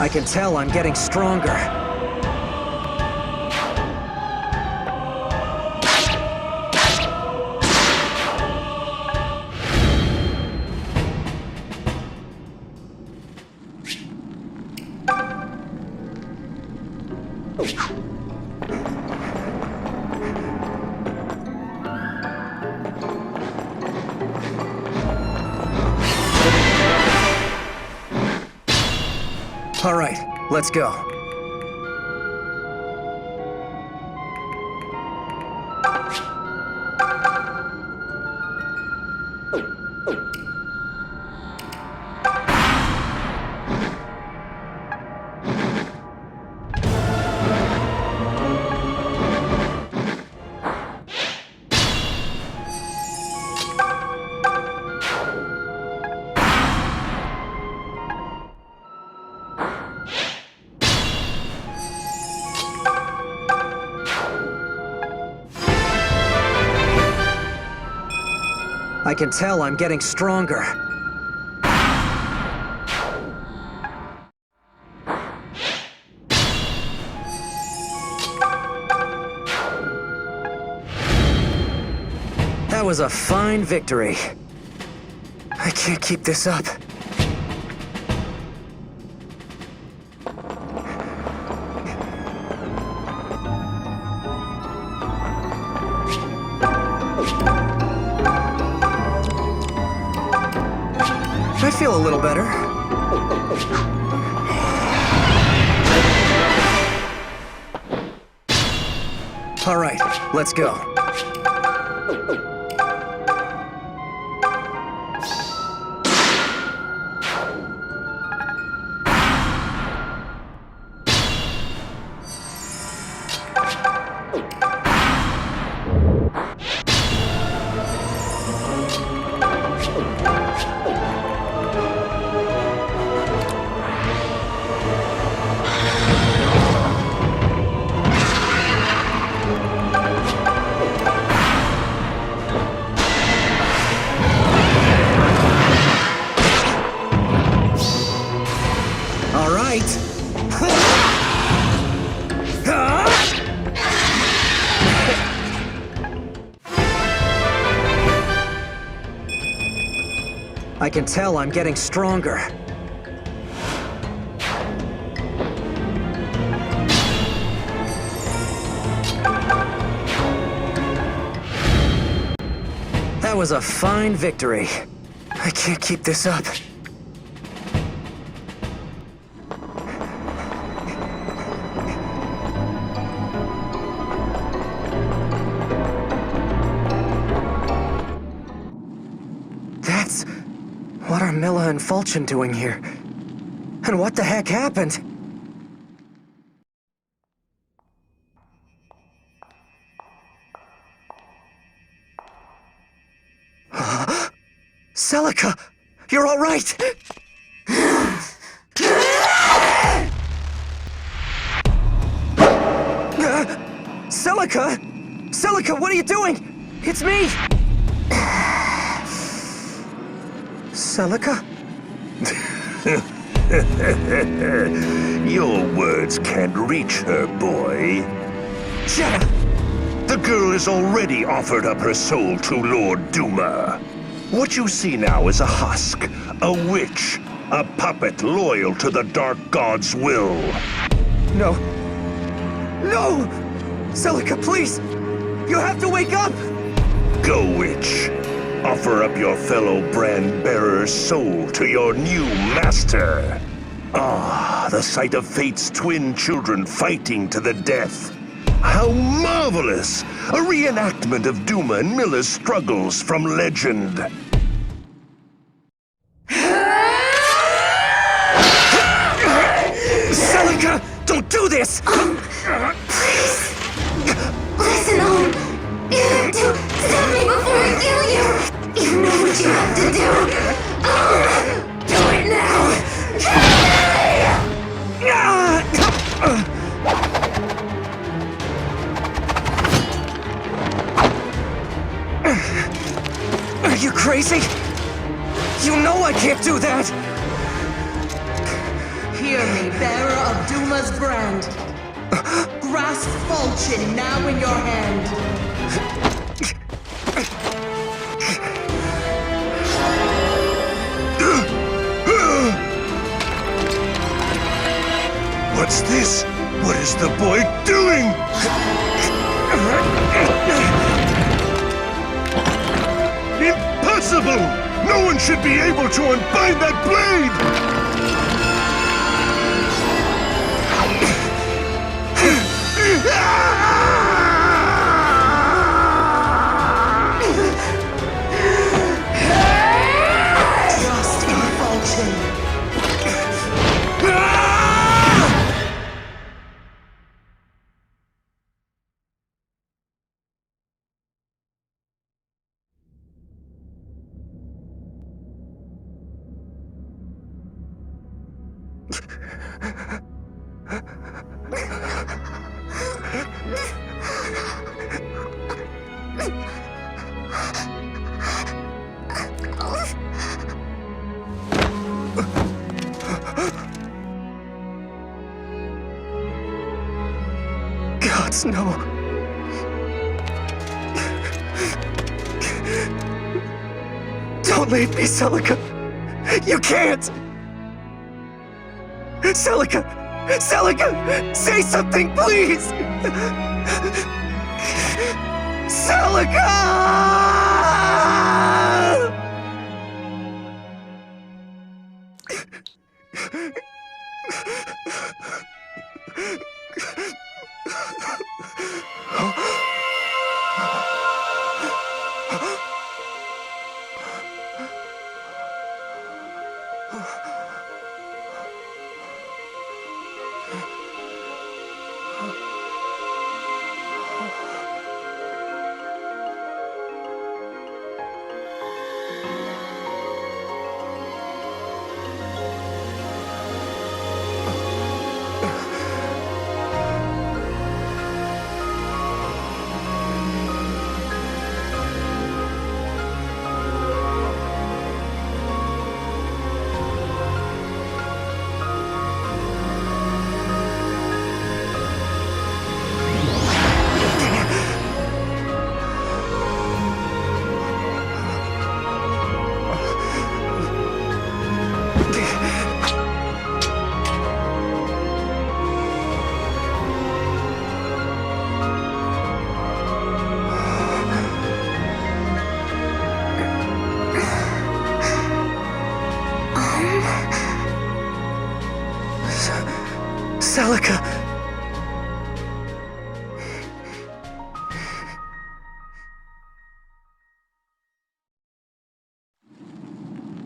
I can tell I'm getting stronger. All right, let's go. I can tell I'm getting stronger. That was a fine victory. I can't keep this up. I feel a little better. All right, let's go. I can tell I'm getting stronger. That was a fine victory. I can't keep this up. That's... what are Milla and Fulchen doing here? And what the heck happened? Celica! You're all right! Celica! Celica, what are you doing? It's me! Celica? Your words can't reach her, boy. Jetta! The girl has already offered up her soul to Lord Duma. What you see now is a husk, a witch, a puppet loyal to the Dark God's will. No. No! Celica, please! You have to wake up! Go, witch. Offer up your fellow brand-bearer's soul to your new master. Ah, the sight of Fate's twin children fighting to the death. How marvelous! A reenactment of Duma and Milla's struggles from legend. Celica! Don't do this! Please! Listen, you have to stop me before I kill you! You know what you have to do! Do it now! Are you crazy? You know I can't do that! Hear me, bearer of Duma's brand. Grasp Fulchen now in your hand. What's this? What is the boy doing? Impossible! No one should be able to unbind that blade! Trust in Fulchen. Gods, no. Don't leave me, Celica. You can't! Celica! Celica! Say something, please! Celica! Celica!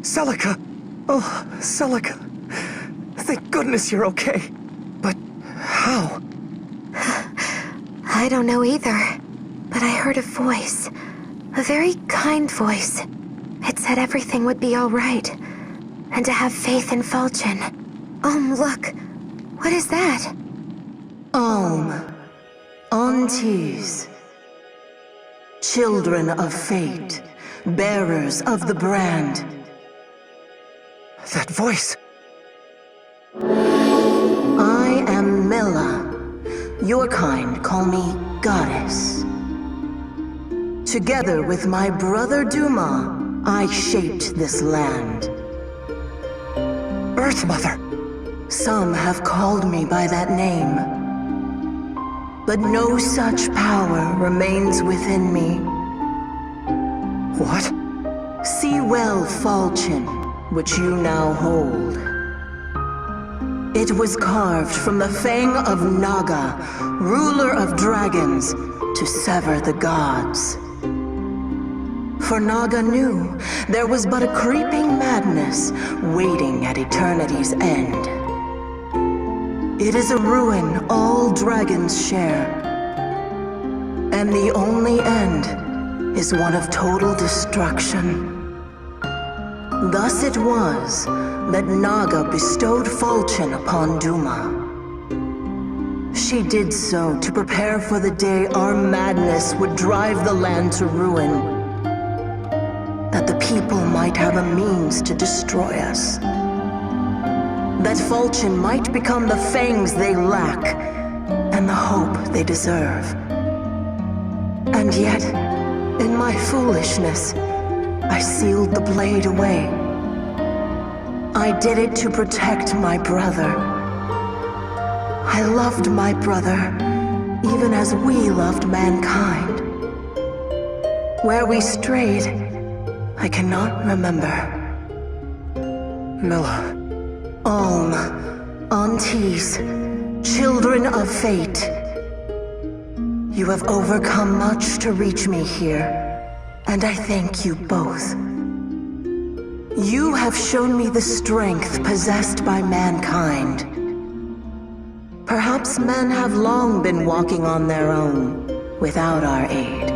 Celica! Oh, Celica. Thank goodness you're okay. But how? I don't know either. But I heard a voice. A very kind voice. It said everything would be all right. And to have faith in Fulchen. Look. What is that? Aunties. Children of fate. Bearers of the brand. That voice. I am Milla. Your kind call me Goddess. Together with my brother Duma, I shaped this land. Earth Mother. Some have called me by that name. But no such power remains within me. What? See well, Fulchen, which you now hold. It was carved from the fang of Naga, ruler of dragons, to sever the gods. For Naga knew there was but a creeping madness waiting at eternity's end. It is a ruin all dragons share, and the only end is one of total destruction. Thus it was that Naga bestowed Fulchen upon Duma. She did so to prepare for the day our madness would drive the land to ruin, that the people might have a means to destroy us. That Fulchen might become the fangs they lack, and the hope they deserve. And yet, in my foolishness, I sealed the blade away. I did it to protect my brother. I loved my brother, even as we loved mankind. Where we strayed, I cannot remember. Milla. Aunties, children of fate. You have overcome much to reach me here, and I thank you both. You have shown me the strength possessed by mankind. Perhaps men have long been walking on their own, without our aid.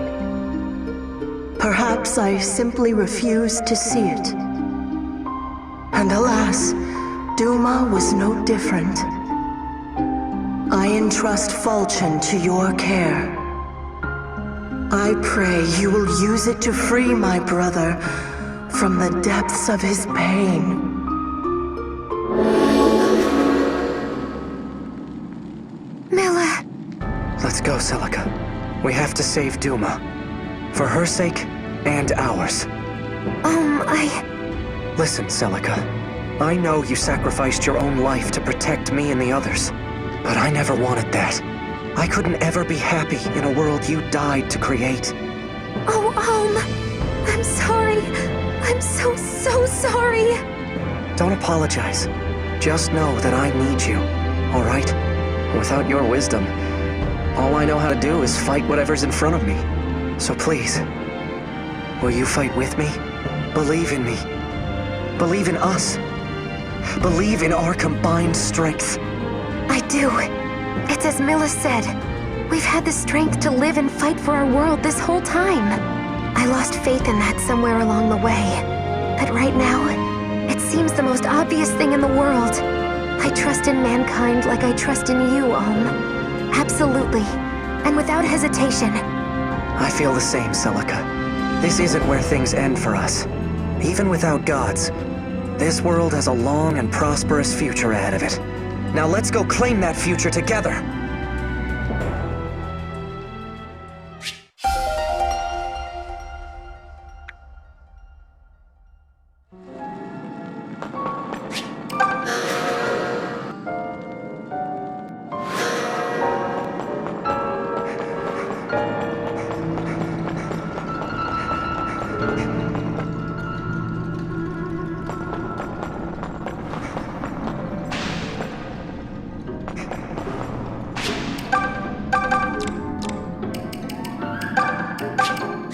Perhaps I simply refused to see it. And alas, Duma was no different. I entrust Fulchen to your care. I pray you will use it to free my brother from the depths of his pain. Milla. Let's go, Celica. We have to save Duma. For her sake, and ours. Listen, Celica. I know you sacrificed your own life to protect me and the others. But I never wanted that. I couldn't ever be happy in a world you died to create. I'm sorry. I'm so sorry. Don't apologize. Just know that I need you, all right? Without your wisdom, all I know how to do is fight whatever's in front of me. So please, will you fight with me? Believe in me. Believe in us. Believe in our combined strength. I do. It's as Milla said. We've had the strength to live and fight for our world this whole time. I lost faith in that somewhere along the way. But right now, it seems the most obvious thing in the world. I trust in mankind like I trust in you, Absolutely. And without hesitation. I feel the same, Celica. This isn't where things end for us. Even without gods, this world has a long and prosperous future ahead of it. Now let's go claim that future together!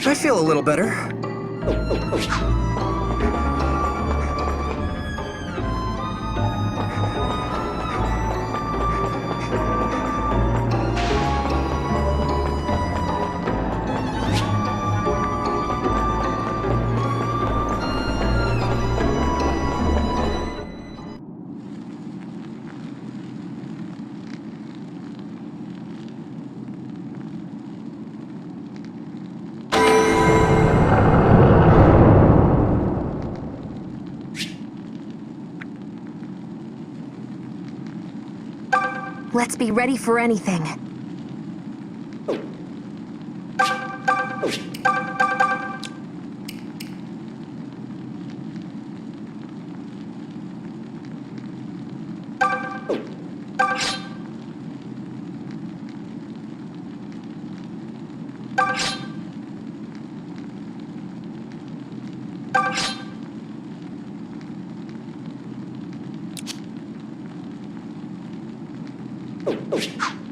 I feel a little better. Let's be ready for anything. Oh.